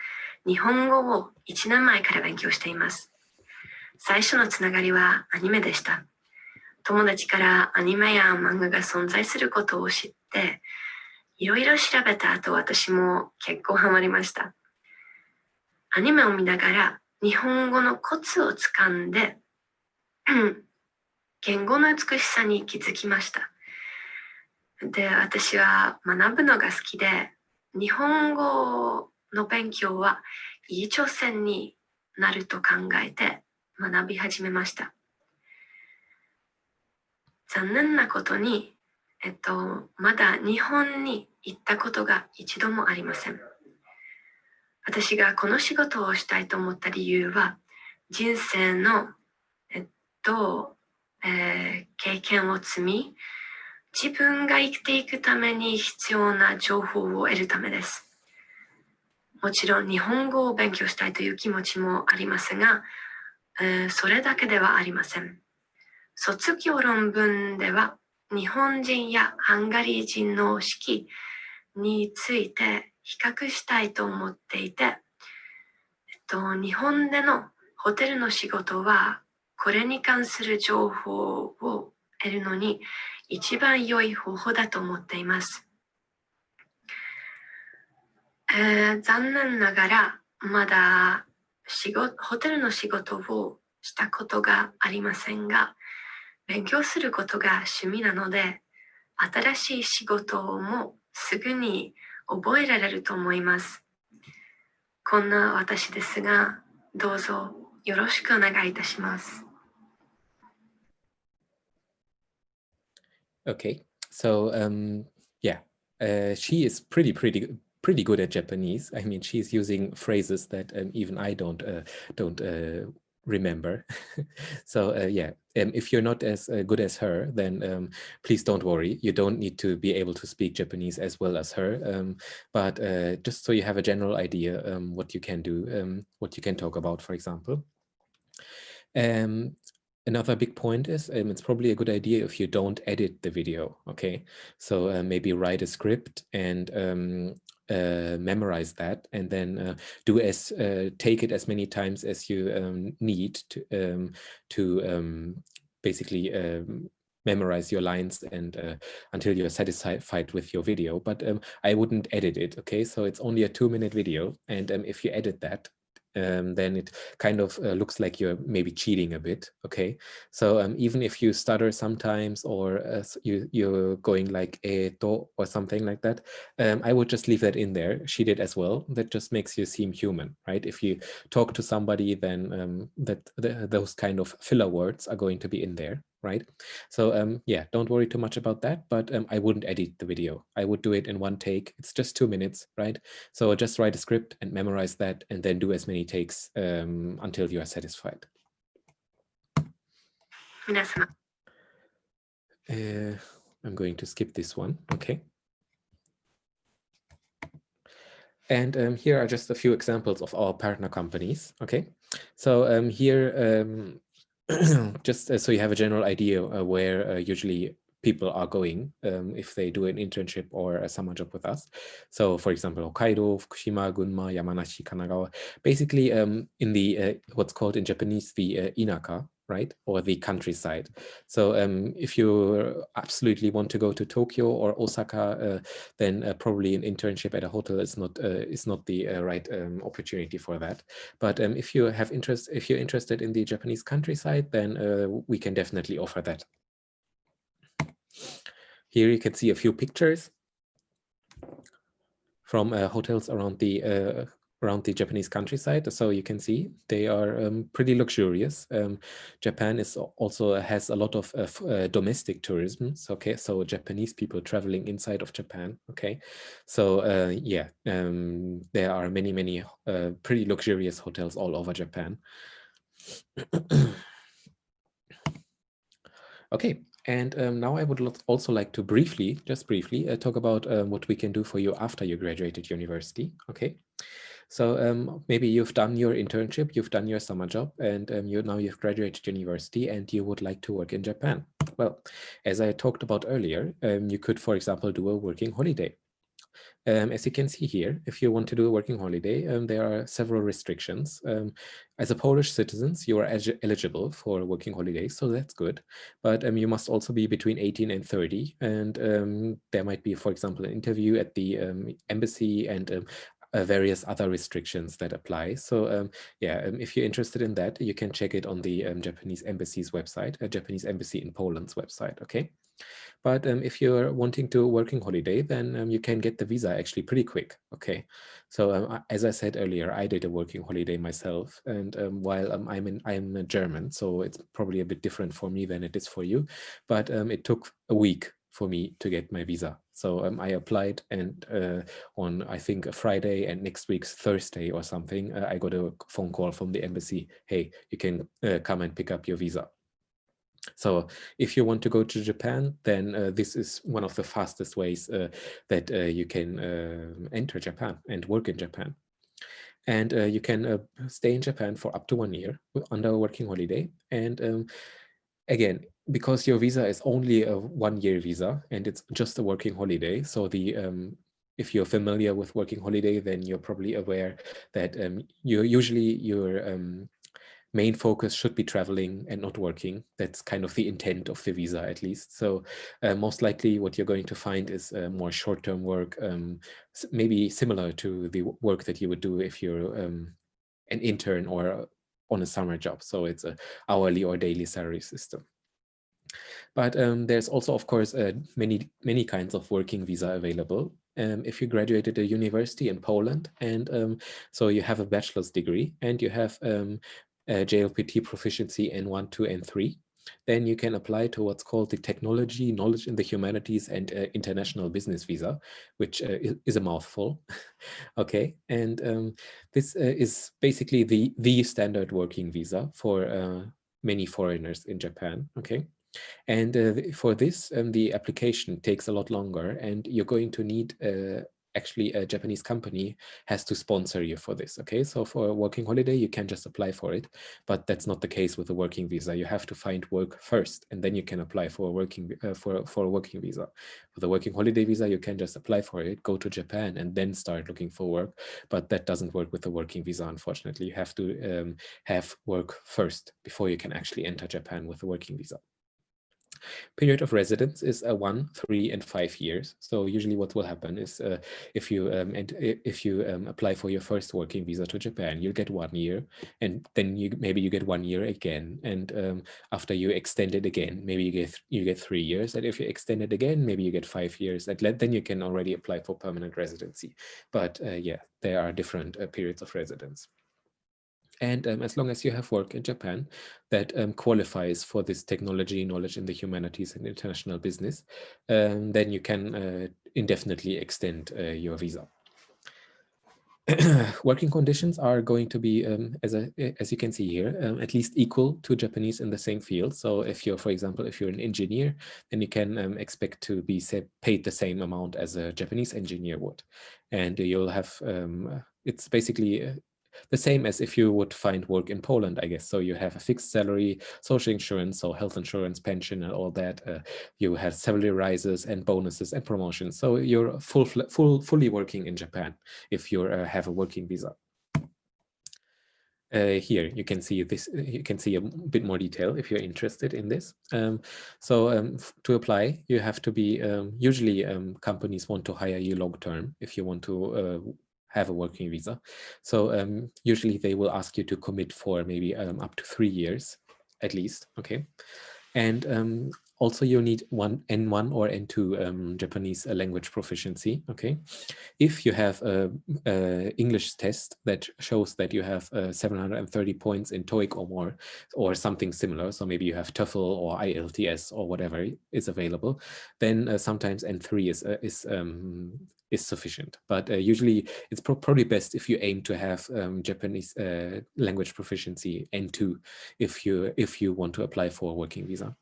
日本語を1年前から勉強しています。最初のつながりはアニメでした。友達からアニメや漫画が存在することを知って、いろいろ調べた後、私も結構ハマりました。アニメを見ながら日本語のコツをつかんで、言語の美しさに気づきました。で、私は学ぶのが好きで、日本語の勉強はいい挑戦になると考えて学び始めました。残念なことに、まだ日本に行ったことが一度もありません。私がこの仕事をしたいと思った理由は、人生の、経験を積み、自分が生きていくために必要な情報を得るためです。もちろん日本語を勉強したいという気持ちもありますが、それだけではありません。卒業論文では日本人やハンガリー人の式について比較したいと思っていて、日本でのホテルの仕事はこれに関する情報を得るのに一番良い方法だと思っています。残念ながらまだホテルの仕事をしたことがありませんが、勉強することが趣味なので、新しい仕事もすぐに覚えられると思います。こんな私ですが、どうぞよろしくお願いいたします。Okay, so yeah, she is pretty good at Japanese. I mean, she's using phrases that even I don't remember. So yeah, if you're not as good as her, then please don't worry. You don't need to be able to speak Japanese as well as her. But just so you have a general idea what you can do, what you can talk about, for example. Another big point is it's probably a good idea if you don't edit the video, okay? So maybe write a script and memorize that, and then take it as many times as you need to basically memorize your lines and until you're satisfied with your video. But I wouldn't edit it, okay? So it's only a 2-minute video, and if you edit that, then it kind of looks like you're maybe cheating a bit, okay? So even if you stutter sometimes, or you're going like eto or something like that, I would just leave that in there. She did as well. That just makes you seem human, right? If you talk to somebody, then those kind of filler words are going to be in there, right? So yeah, don't worry too much about that, but I wouldn't edit the video. I would do it in one take. It's just 2 minutes, right? So just write a script and memorize that, and then do as many takes until you are satisfied. I'm going to skip this one, okay? And here are just a few examples of our partner companies, okay? So here, just so you have a general idea where usually people are going if they do an internship or a summer job with us. So for example, Hokkaido, Fukushima, Gunma, Yamanashi, Kanagawa, basically in the what's called in Japanese the inaka, right, or the countryside. So if you absolutely want to go to Tokyo or Osaka, then probably an internship at a hotel is not the right opportunity for that. But if you're interested in the Japanese countryside, then we can definitely offer that. Here you can see a few pictures from hotels around the around the Japanese countryside. So you can see they are pretty luxurious. Japan is also has a lot of domestic tourism. So, okay, so Japanese people traveling inside of Japan. Okay, so yeah, there are many pretty luxurious hotels all over Japan. Okay, and now I would also like to just briefly talk about what we can do for you after you graduated university. Okay, so maybe you've done your internship, you've done your summer job, and now you've graduated university and you would like to work in Japan. Well, as I talked about earlier, you could, for example, do a working holiday. As you can see here, if you want to do a working holiday, there are several restrictions. As a Polish citizen, you are eligible for working holidays, so that's good. But you must also be between 18 and 30, and there might be, for example, an interview at the embassy and various other restrictions that apply. So yeah, if you're interested in that, you can check it on the Japanese embassy's website, Japanese embassy in Poland's website, okay? But if you're wanting to working holiday, then you can get the visa actually pretty quick. Okay, so as I said earlier, I did a working holiday myself, and while I'm a German, so it's probably a bit different for me than it is for you. But it took a week for me to get my visa. So I applied, and on I think a Friday and next week's Thursday or something, I got a phone call from the embassy. Hey, you can come and pick up your visa. So if you want to go to Japan, then this is one of the fastest ways that you can enter Japan and work in Japan. And you can stay in Japan for up to 1 year under a working holiday. And again, because your visa is only a 1-year visa and it's just a working holiday, so if you're familiar with working holiday, then you're probably aware that your main focus should be traveling and not working. That's kind of the intent of the visa, at least. So most likely what you're going to find is more short-term work, maybe similar to the work that you would do if you're an intern or on a summer job. So it's a hourly or daily salary system. But there's also, of course, many kinds of working visa available. If you graduated a university in Poland, and so you have a bachelor's degree and you have JLPT proficiency in 1, 2, and 3, then you can apply to what's called the Technology, Knowledge in the Humanities, and International Business Visa, which is a mouthful. Okay, and this is basically the standard working visa for many foreigners in Japan. Okay. And for this, the application takes a lot longer, and you're going to need actually a Japanese company has to sponsor you for this. Okay, so for a working holiday, you can just apply for it, but that's not the case with a working visa. You have to find work first, and then you can apply for a working for a working visa. For the working holiday visa, you can just apply for it, go to Japan, and then start looking for work. But that doesn't work with the working visa, unfortunately. You have to have work first before you can actually enter Japan with a working visa. Period of residence is 1, 3, and 5 years. So usually what will happen is if you apply for your first working visa to Japan, you'll get 1 year, and then maybe you get 1 year again, and after you extend it again, maybe you get 3 years, and if you extend it again, maybe you get 5 years, and then you can already apply for permanent residency. But yeah, there are different periods of residence. And as long as you have work in Japan that qualifies for this technology, knowledge in the humanities, and international business, then you can indefinitely extend your visa. Working conditions are going to be, as you can see here, at least equal to Japanese in the same field. So if you're, for example, if you're an engineer, then you can expect to be paid the same amount as a Japanese engineer would. And you'll have, it's basically the same as if you would find work in Poland, I guess. So you have a fixed salary, social insurance, so health insurance, pension, and all that. You have salary rises and bonuses and promotions. So you're fully working in Japan if you have a working visa. Here you can see this. You can see a bit more detail if you're interested in this. To apply, you have to be. Usually, companies want to hire you long term if you want to have a working visa. So usually they will ask you to commit for maybe up to 3 years at least. Okay, and also you need N1 or N2 Japanese language proficiency. Okay, if you have a English test that shows that you have 730 points in TOEIC or more, or something similar, so maybe you have TOEFL or IELTS or whatever is available, then sometimes N3 is sufficient. But usually it's probably best if you aim to have Japanese language proficiency N2 if you want to apply for a working visa.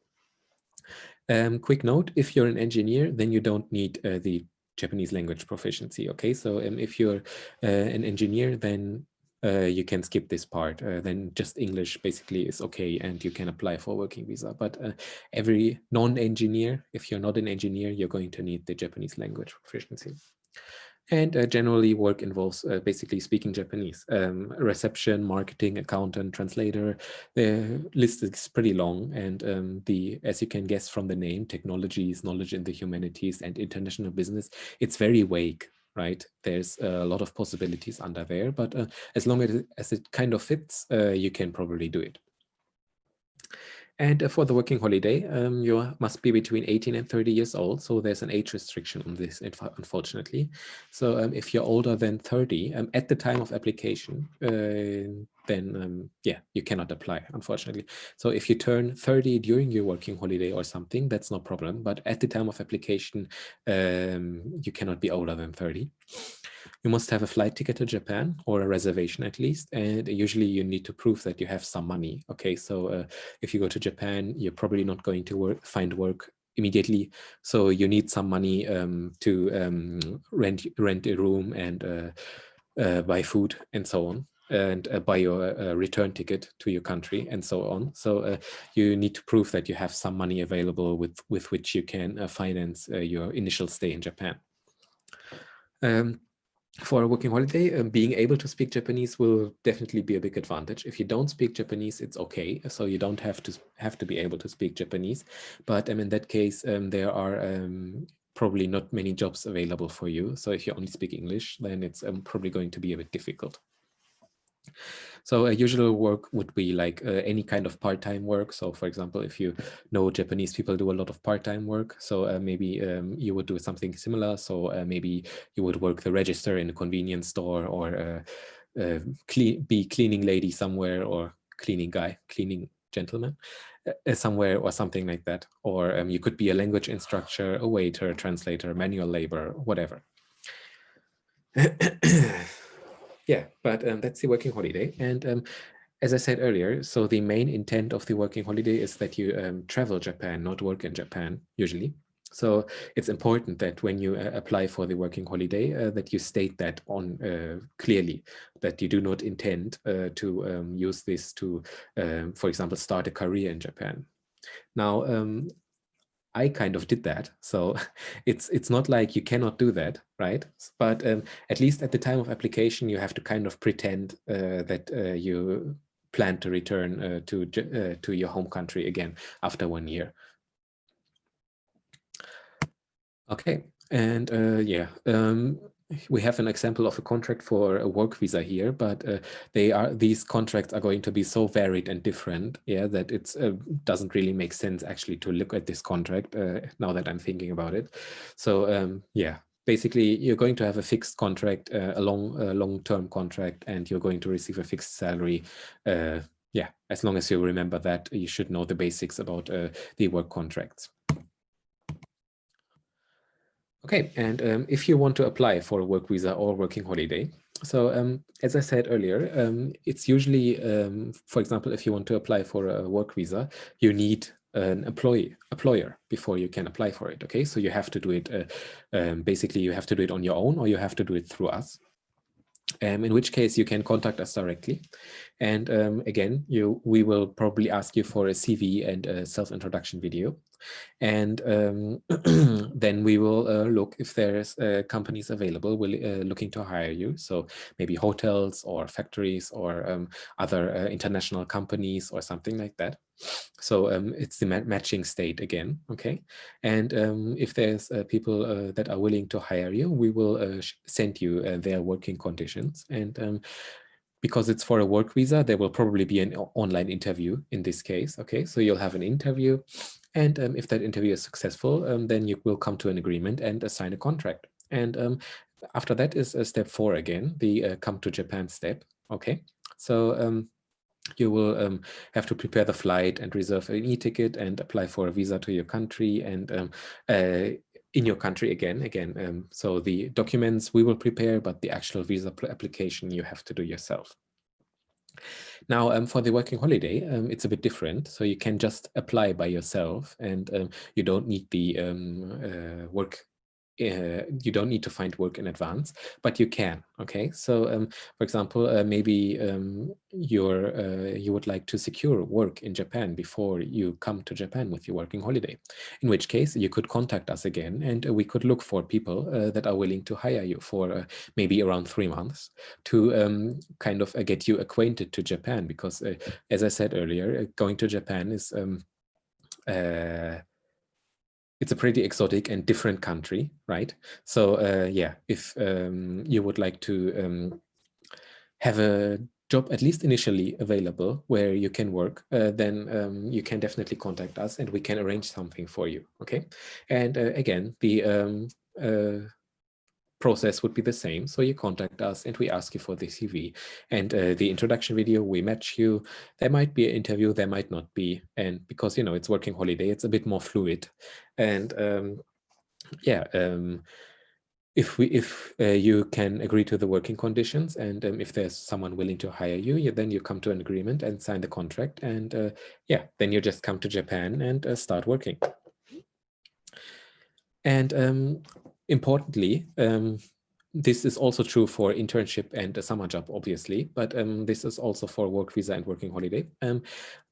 Quick note, if you're an engineer, then you don't need the Japanese language proficiency. Okay, so if you're an engineer, then you can skip this part. Then just English basically is okay, and you can apply for a working visa. But every non-engineer, if you're not an engineer, you're going to need the Japanese language proficiency. And generally work involves basically speaking Japanese. Reception, marketing, accountant, translator. The list is pretty long, and as you can guess from the name, technologies, knowledge in the humanities, and international business, it's very vague, right? There's a lot of possibilities under there, but as long as it kind of fits, you can probably do it. And for the working holiday, you must be between 18 and 30 years old. So there's an age restriction on this, unfortunately. So if you're older than 30 at the time of application, then yeah, you cannot apply, unfortunately. So if you turn 30 during your working holiday or something, that's no problem. But at the time of application, you cannot be older than 30. You must have a flight ticket to Japan, or a reservation at least, and usually you need to prove that you have some money. Okay, so if you go to Japan, you're probably not going to find work immediately, so you need some money to rent a room and buy food and so on, and buy your return ticket to your country and so on. So you need to prove that you have some money available with which you can finance your initial stay in Japan. For a working holiday, being able to speak Japanese will definitely be a big advantage. If you don't speak Japanese, it's okay. So you don't have to be able to speak Japanese. But in that case, there are probably not many jobs available for you. So if you only speak English, then it's probably going to be a bit difficult. So a usual work would be like any kind of part-time work. So for example, if you know Japanese people do a lot of part-time work, so maybe you would do something similar. So maybe you would work the register in a convenience store, or be cleaning lady somewhere, or cleaning gentleman somewhere, or something like that. Or you could be a language instructor, a waiter, translator, manual labor, whatever. Yeah, but that's the working holiday. And as I said earlier, so the main intent of the working holiday is that you travel Japan, not work in Japan, usually. So it's important that when you apply for the working holiday, that you state that on clearly, that you do not intend to use this to, for example, start a career in Japan. Now, I kind of did that. So it's not like you cannot do that, right? But at least at the time of application, you have to kind of pretend that you plan to return to your home country again after 1 year. Okay, and yeah. We have an example of a contract for a work visa here, but these contracts are going to be so varied and different, yeah, that it doesn't really make sense actually to look at this contract now that I'm thinking about it. So yeah, basically you're going to have a fixed contract, a long-term contract, and you're going to receive a fixed salary. Yeah, as long as you remember that, you should know the basics about the work contracts. Okay, and if you want to apply for a work visa or working holiday, so as I said earlier, it's usually, for example, if you want to apply for a work visa, you need an employer before you can apply for it. Okay, so you have to do it, basically you have to do it on your own, or you have to do it through us. In which case you can contact us directly. And again, we will probably ask you for a CV and a self-introduction video. And then we will look if there's companies available looking to hire you. So maybe hotels or factories or other international companies or something like that. So it's the matching state again, okay? And if there's people that are willing to hire you, we will send you their working conditions. And because it's for a work visa, there will probably be an online interview in this case, okay? So you'll have an interview, And if that interview is successful, then you will come to an agreement and sign a contract. And after that is step 4 again, the come to Japan step. Okay, so you will have to prepare the flight and reserve an e-ticket and apply for a visa to your country and in your country again. So the documents we will prepare, but the actual visa application you have to do yourself. Now, for the working holiday, it's a bit different. So you can just apply by yourself, and you don't need the work. You don't need to find work in advance, but you can. Okay, so for example, maybe you would like to secure work in Japan before you come to Japan with your working holiday. In which case, you could contact us again, and we could look for people that are willing to hire you for maybe around 3 months to kind of get you acquainted to Japan. Because, as I said earlier, going to Japan is it's a pretty exotic and different country, right? So yeah, if you would like to have a job, at least initially, available where you can work, then you can definitely contact us and we can arrange something for you, okay? And again, the process would be the same. So you contact us and we ask you for the CV and the introduction video, we match you. There might be an interview, there might not be. And because, you know, it's working holiday, it's a bit more fluid. And yeah, if you can agree to the working conditions and if there's someone willing to hire you, then you come to an agreement and sign the contract. And yeah, then you just come to Japan and start working. And importantly, this is also true for internship and a summer job, obviously, but this is also for work visa and working holiday.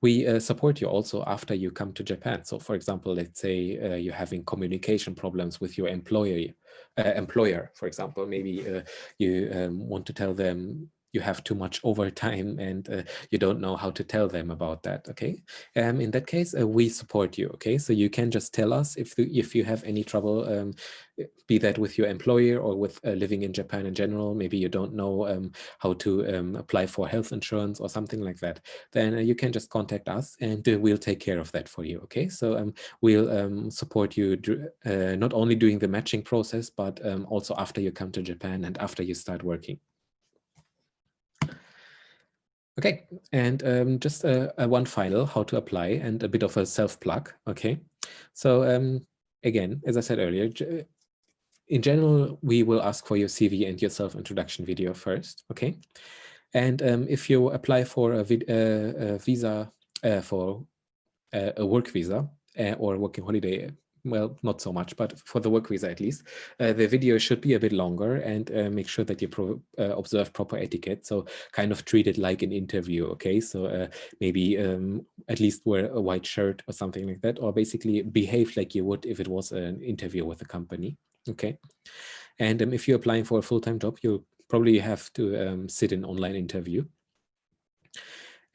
We support you also after you come to Japan. So for example, let's say you're having communication problems with your employer, for example, maybe you want to tell them you have too much overtime and you don't know how to tell them about that, okay? In that case, we support you, okay? So you can just tell us if you have any trouble, be that with your employer or with living in Japan in general. Maybe you don't know how to apply for health insurance or something like that. Then you can just contact us and we'll take care of that for you, okay? So we'll support you not only during the matching process, but also after you come to Japan and after you start working. Okay, and just one final, how to apply, and a bit of a self-plug, okay? So again, as I said earlier, in general, we will ask for your CV and your self-introduction video first, okay? And if you apply for a visa, for a work visa or a working holiday, well, not so much, but for the work visa at least, the video should be a bit longer and make sure that you observe proper etiquette. So kind of treat it like an interview, okay? So maybe at least wear a white shirt or something like that, or basically behave like you would if it was an interview with a company, okay? And if you're applying for a full-time job, you'll probably have to sit an online interview.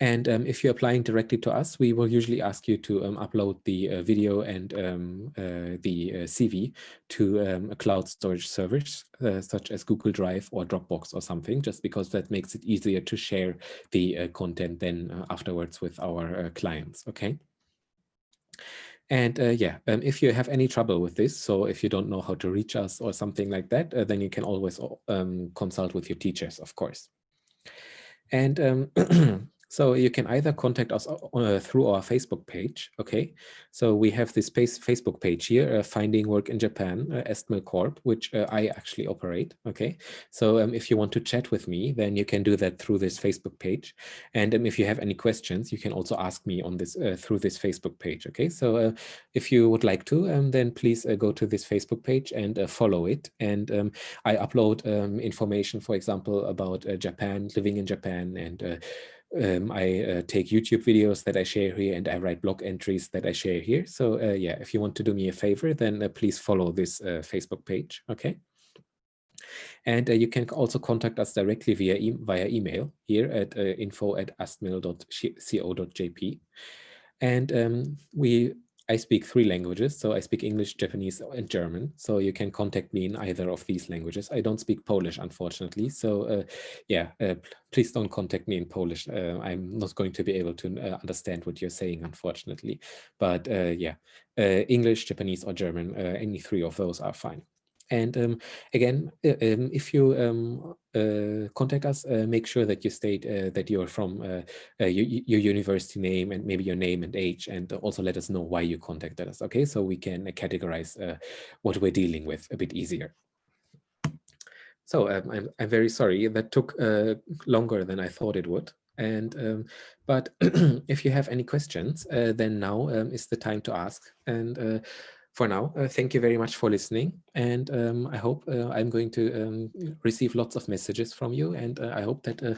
And if you're applying directly to us, we will usually ask you to upload the video and the CV to a cloud storage service, such as Google Drive or Dropbox or something, just because that makes it easier to share the content then afterwards with our clients, okay? And yeah, if you have any trouble with this, so if you don't know how to reach us or something like that, then you can always consult with your teachers, of course. And so you can either contact us through our Facebook page, okay? So we have this Facebook page here, Finding Work in Japan, Astmilcorp, which I actually operate, okay? So if you want to chat with me, then you can do that through this Facebook page. And if you have any questions, you can also ask me on this through this Facebook page, okay? So if you would like to, then please go to this Facebook page and follow it. And I upload information, for example, about Japan, living in Japan, and I take YouTube videos that I share here, and I write blog entries that I share here. So yeah, if you want to do me a favor, then please follow this Facebook page, okay? And you can also contact us directly via email here at info@astmil.co.jp. And I speak 3 languages, so I speak English, Japanese, and German. So you can contact me in either of these languages. I don't speak Polish, unfortunately. So yeah, please don't contact me in Polish. I'm not going to be able to understand what you're saying, unfortunately. But yeah, English, Japanese, or German, any 3 of those are fine. And again, if you contact us, make sure that you state that you're from your university name and maybe your name and age, and also let us know why you contacted us, okay? So we can categorize what we're dealing with a bit easier. So I'm very sorry that took longer than I thought it would. And but if you have any questions, then now is the time to ask. And for now, thank you very much for listening. And I hope I'm going to receive lots of messages from you. And I hope that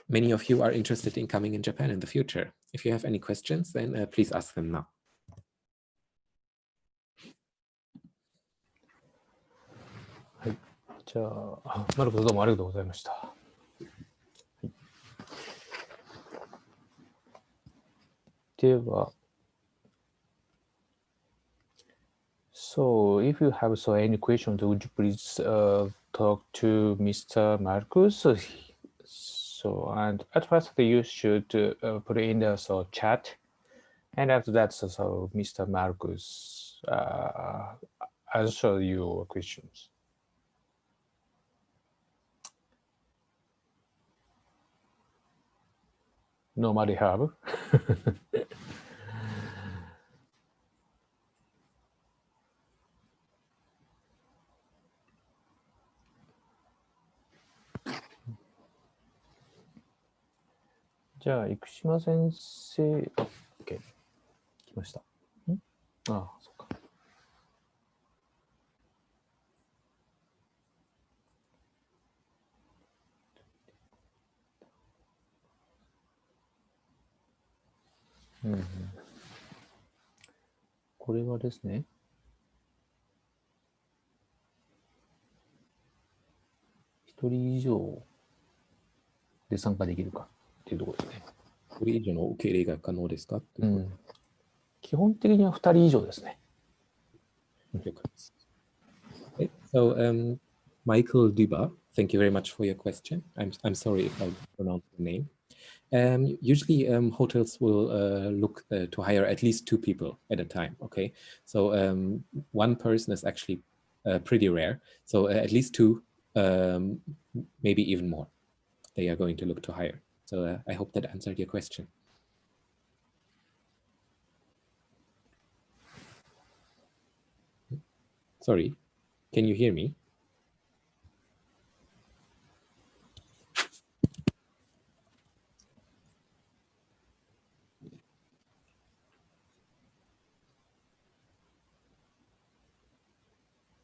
many of you are interested in coming in Japan in the future. If you have any questions, then please ask them now. じゃあ、マルコさんどうもありがとうございました。では、So if you have any questions, would you please talk to Mr. Marcus? So and at first you should put in the chat, and after that, so Mr. Marcus answer your questions. Nobody have. じゃあ、生島先生、OK、来ました。ああ、そうか。これはですね、1人以上で参加できるかっていうところですね。1人以上の受け入れが可能ですか？基本的には2人以上ですね。了解です。Okay, so Michael Duba, thank you very much for your question. I'm sorry if I pronounced the name. Usually hotels will look to hire at least 2 people at a time, okay? So 1 person is actually pretty rare. So at least 2, maybe even more, they are going to look to hire. So I hope that answered your question. Sorry, can you hear me?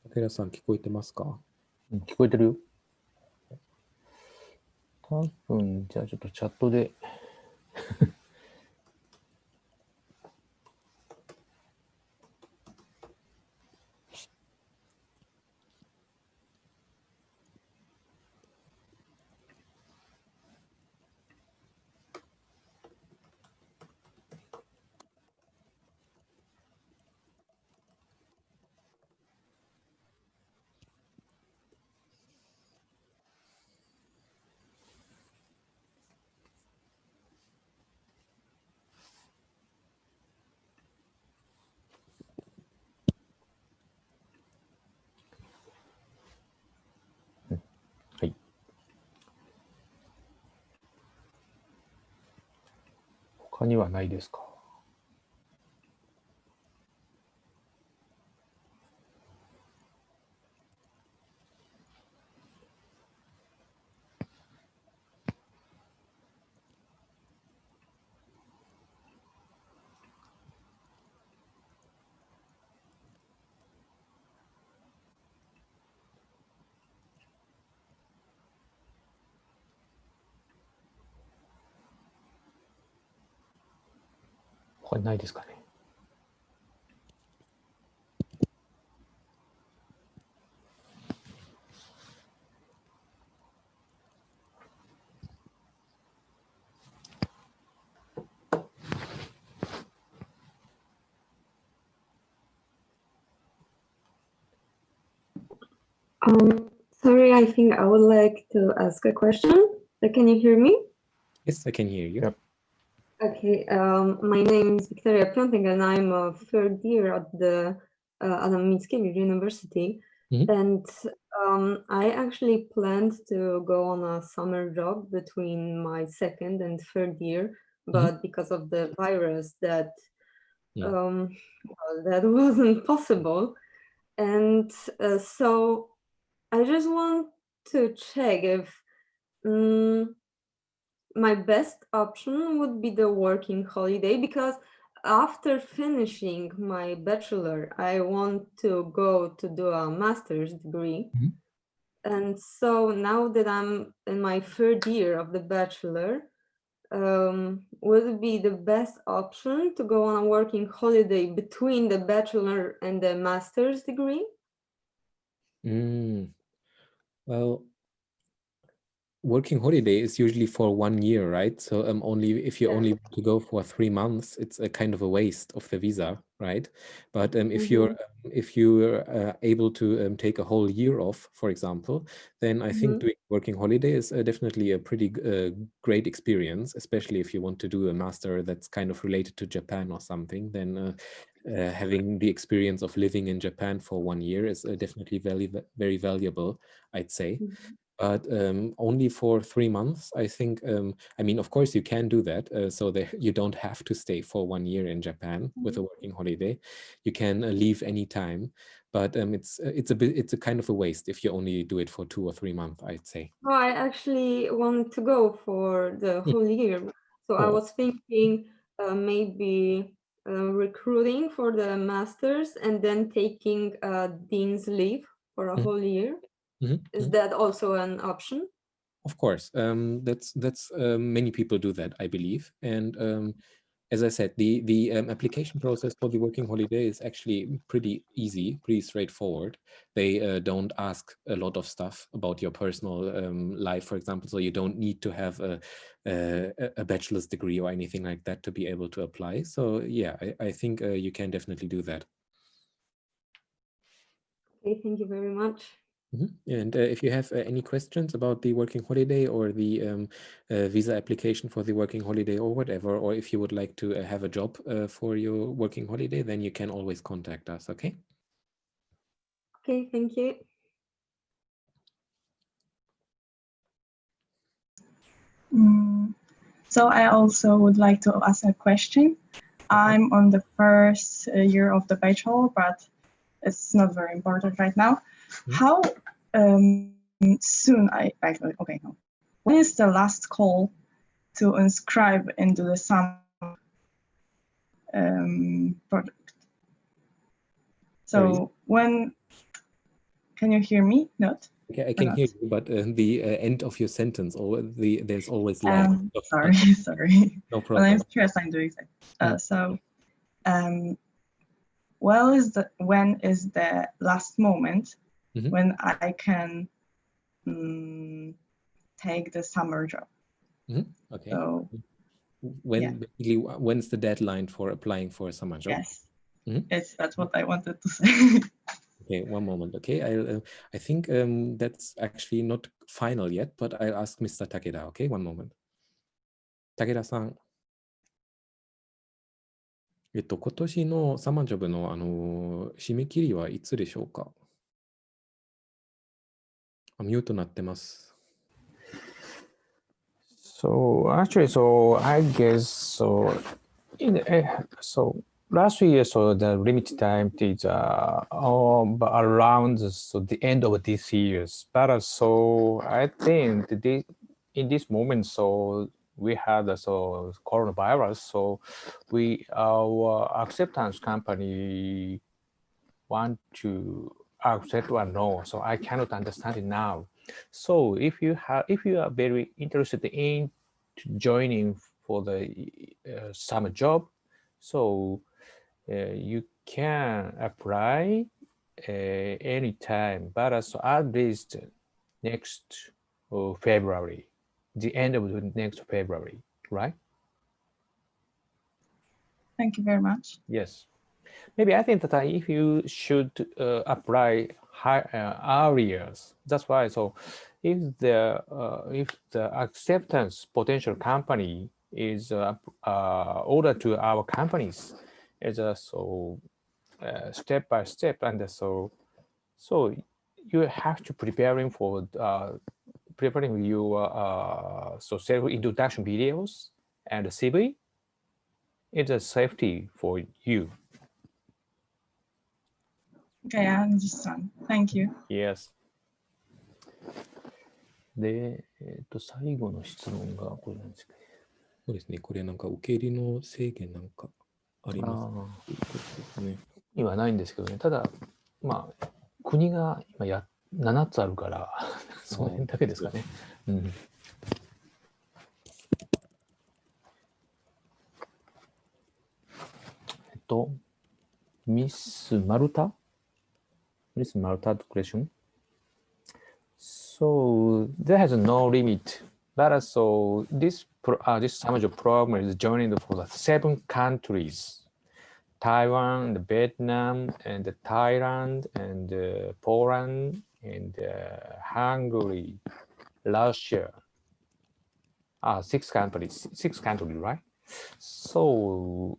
Takedaさん、聞こえてますか？聞こえてるよ。多分、じゃあちょっとチャットで。はい。他にはないですか？他にないですかね。Sorry, I think I would like to ask a question. Can you hear me? Yes, I can hear you. Yep. Okay, my name is Victoria Piontek and I'm a third year at the Adam Mickiewicz University. Mhm. And I actually planned to go on a summer job between my second and third year, but because of the virus that well, that wasn't possible. And so I just want to check if my best option would be the working holiday, because after finishing my bachelor, I want to go to do a master's degree. Mhm. And so now that I'm in my third year of the bachelor, would it be the best option to go on a working holiday between the bachelor and the master's degree? Well, working holiday is usually for 1 year, right? So only if you only want to go for 3 months, it's a kind of a waste of the visa, right? But if you're able to take a whole year off, for example, then I think doing working holiday is definitely a pretty great experience, especially if you want to do a master that's kind of related to Japan or something. Then having the experience of living in Japan for 1 year is definitely very valuable, I'd say. But only for 3 months, I think. I mean, of course, you can do that, so that you don't have to stay for 1 year in Japan with a working holiday. You can leave anytime, but it's a kind of a waste if you only do it for 2 or 3 months, I'd say. Oh, I actually wanted to go for the whole year, so I Oh. was thinking maybe recruiting for the masters and then taking dean's leave for a whole year. Is that also an option? Of course, that's many people do that, I believe. And as I said, the application process for the working holiday is actually pretty easy, pretty straightforward. They don't ask a lot of stuff about your personal life, for example. So you don't need to have a bachelor's degree or anything like that to be able to apply. So yeah, I think you can definitely do that. Okay, thank you very much. And if you have any questions about the working holiday or the visa application for the working holiday or whatever, or if you would like to have a job for your working holiday, then you can always contact us, okay? Okay, thank you. So I also would like to ask a question. I'm on the first year of the bachelor, but it's not very important right now. How soon okay, no. When is the last call to inscribe into the summer project? So when, can you hear me? Not? Okay, I can hear you, but the end of your sentence, or there's always lag. Sorry. No problem. When I'm stressed, I'm doing that. So, when is the last moment when I can take the summer job? Okay. So when's the deadline for applying for a summer job? Yes, that's what I wanted to say. Okay, one moment. Okay, I think that's actually not final yet, but I'll ask Mr. Takeda. Okay, one moment. Takeda-san. 今年のサマージョブの締め切りはいつでしょうか？ミュートなってます。So actually, so I guess so. Last year, so the limit time is around the end of this year. But so I think in this moment, so we had coronavirus. So our acceptance company want to accept or no. So I cannot understand it now. So if you are very interested in joining for the summer job, so you can apply anytime, but also at least next February, the end of the next February, right? Thank you very much. Yes. Maybe I think that if you should apply areas. That's why. So if the acceptance potential company is order to our companies, is so step by step, and so you have to preparing for preparing your so self introduction videos and CV. It's a safety for you. Okay, I understand. Thank you. Yes. で、最後の質問がこれなんですけど。そうですね。これなんか受け入れの制限なんかありますかね。今ないんですけどね。ただ、まあ、国が今7つあるから、その辺だけですかね。うん。Miss Maruta? Miss Maruta question. So there has no limit. But so this Samajo program is joining for the 7 countries: Taiwan, Vietnam, and Thailand, and Poland, and Hungary, Russia. 6 countries, right? So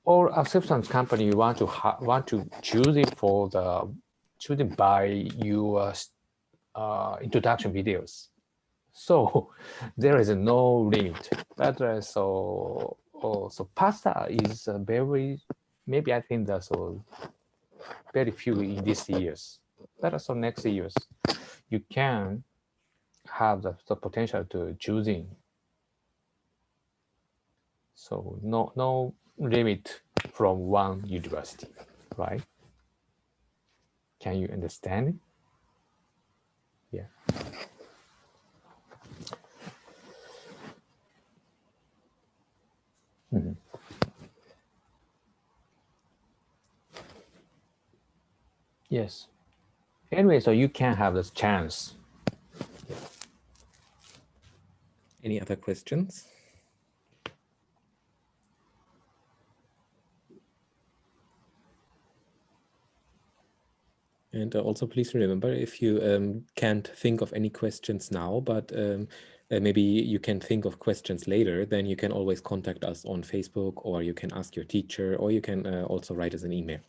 all acceptance company want to choose it for the choosing by your introduction videos. So there is no limit. But so pasta is very, maybe I think that's very few in these years. But so next years you can have the potential to choosing. So no limit from one university, right? Can you understand it? Yeah. Mm-hmm. Yes. Anyway, so you can have this chance. Yeah. Any other questions? And also please remember, if you can't think of any questions now, but maybe you can think of questions later, then you can always contact us on Facebook, or you can ask your teacher, or you can also write us an email.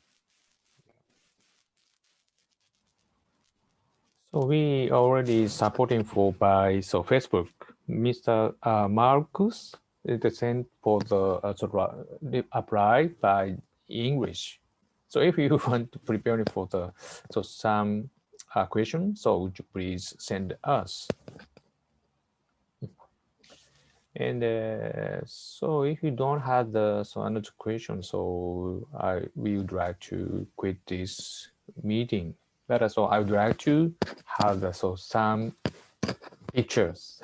So we already supporting by Facebook. Mr. Marcus is sent for the apply by English. So if you want to prepare for some question, so would you please send us? And so if you don't have another question, so we would like to quit this meeting. But so I would like to have some pictures.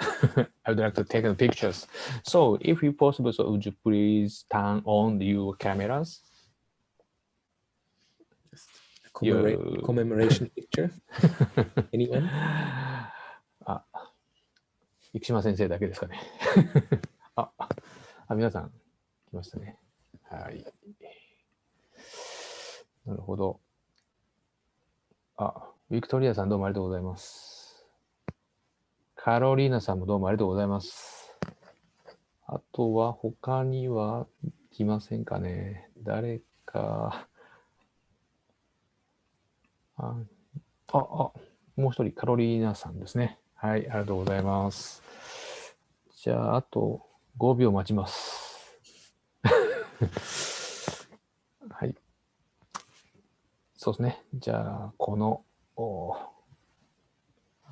I would like to take the pictures. So if you possible, so would you please turn on your cameras? Commemoration picture? Anyone? 生島先生だけですかね。皆さん来ましたね。はい。なるほど。ウィクトリアさんどうもありがとうございます。カロリーナさんもどうもありがとうございます。あとは他には来ませんかね。誰か。もう一人カロリーナさんですね。はい、ありがとうございます。じゃあ、あと5秒待ちます。はい。そうですね。じゃあ、この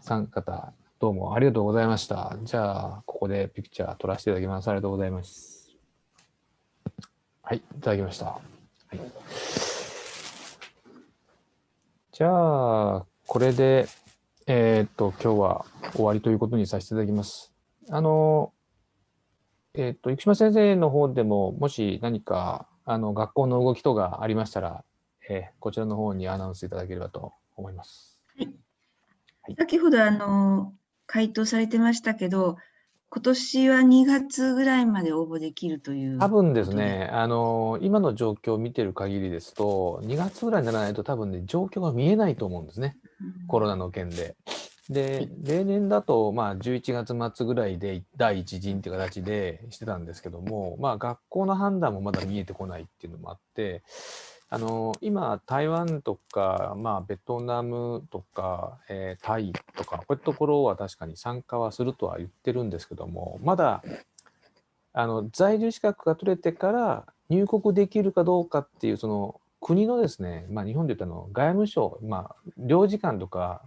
3方、どうもありがとうございました。じゃあ、ここでピクチャー撮らせていただきます。ありがとうございます。はい、いただきました。はい、じゃあ、これで、今日は終わりということにさせていただきます。生島先生の方でも、もし何か学校の動きとかありましたら、こちらの方にアナウンスいただければと思います。はい。先ほど回答されてましたけど、今年は2月ぐらいまで応募できるという多分ですことで。ね、今の状況を見てる限りですと、2月ぐらいにならないと多分ね、状況が見えないと思うんですね。コロナの件で。で、例年だと、まあ、11月末ぐらいで第一陣っていう形でしてたんですけども、まあ、学校の判断もまだ見えてこないっていうのもあって、今、台湾とか、まあ、ベトナムとか、タイとか、こういうところは確かに参加はするとは言ってるんですけども、まだ、在留資格が取れてから入国できるかどうかっていう、その国のですね、まあ、日本で言った外務省、まあ、領事館とか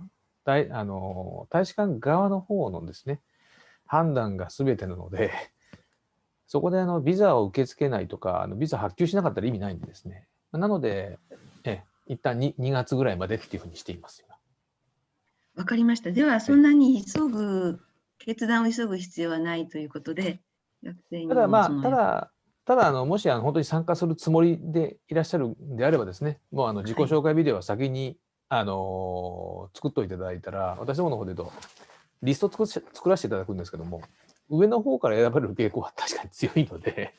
大使館側の方のですね、判断が全てなので、そこでビザを受け付けないとか、ビザ発給しなかったら意味ないんですね。なので、一旦 2月ぐらいまでっていうふうにしています。わかりました。では、そんなに決断を急ぐ必要はないということで、学生にもただ、まあ、ただもし本当に参加するつもりでいらっしゃるんであればですね、もう自己紹介ビデオは先に、作っておいていただいたら、私どもの方で言うと、リスト作らせていただくんですけども、上の方から選ばれる傾向は確かに強いので、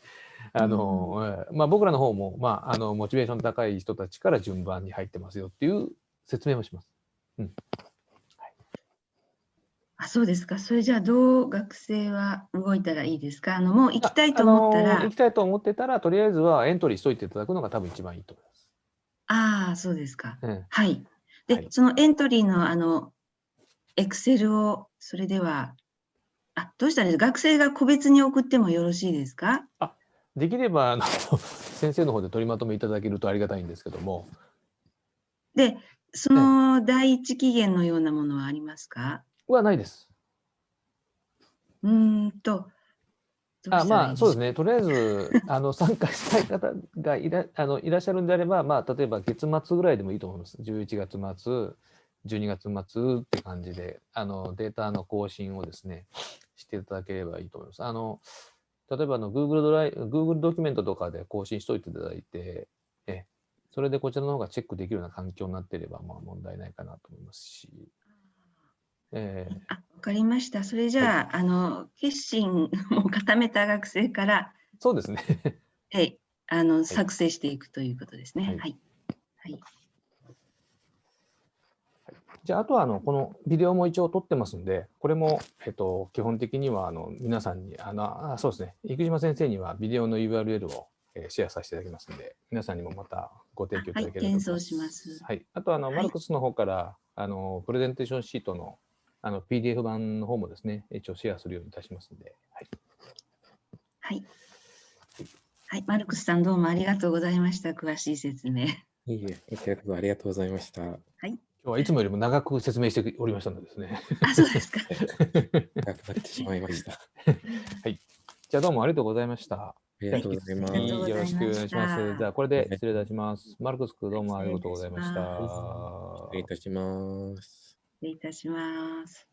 まあ、僕らの方も、まあ、モチベーション高い人たちから順番に入ってますよっていう説明もします。そうですか。それじゃあ、どう学生は動いたらいいですか？もう行きたいと思ったら。行きたいと思ってたら、とりあえずはエントリーしといていただくのが多分一番いいと思います。ああ、そうですか。はい。で、そのエントリーのエクセルを、それでは、どうしたらいいですか？学生が個別に送ってもよろしいですか？できれば先生の方で取りまとめいただけるとありがたいんですけども。で、その第一期限のようなものはありますか？はないです。まあ、そうですね。とりあえず参加したい方がいらっしゃるんであれば、まあ、例えば月末ぐらいでもいいと思います。11月末、12月末って感じで、データの更新をですね、していただければいいと思います。例えばGoogle ドキュメントとかで更新しといていただいて、それでこちらの方がチェックできるような環境になっていれば、まあ問題ないかなと思いますし。わかりました。それじゃあ、決心を固めた学生から、そうですね。作成していくということですね。はい。じゃあ、あとはこのビデオも一応撮ってますんで、これも、基本的には皆さんに、そうですね、生島先生にはビデオの URL をシェアさせていただきますので、皆さんにもまたご提供いただければと思います。転送します。はい。あとマルクスの方から、プレゼンテーションシートのPDF 版の方もですね、一応シェアするようにいたしますので。はい。はい。マルクスさん、どうもありがとうございました。詳しい説明。いいえ、ありがとうございました。はい。今日はいつもよりも長く説明しておりましたのでですね。そうですか。長くなってしまいました。はい。じゃあどうもありがとうございました。ありがとうございます。よろしくお願いします。じゃあこれで失礼いたします。マルクス君、どうもありがとうございました。失礼いたします。失礼いたします。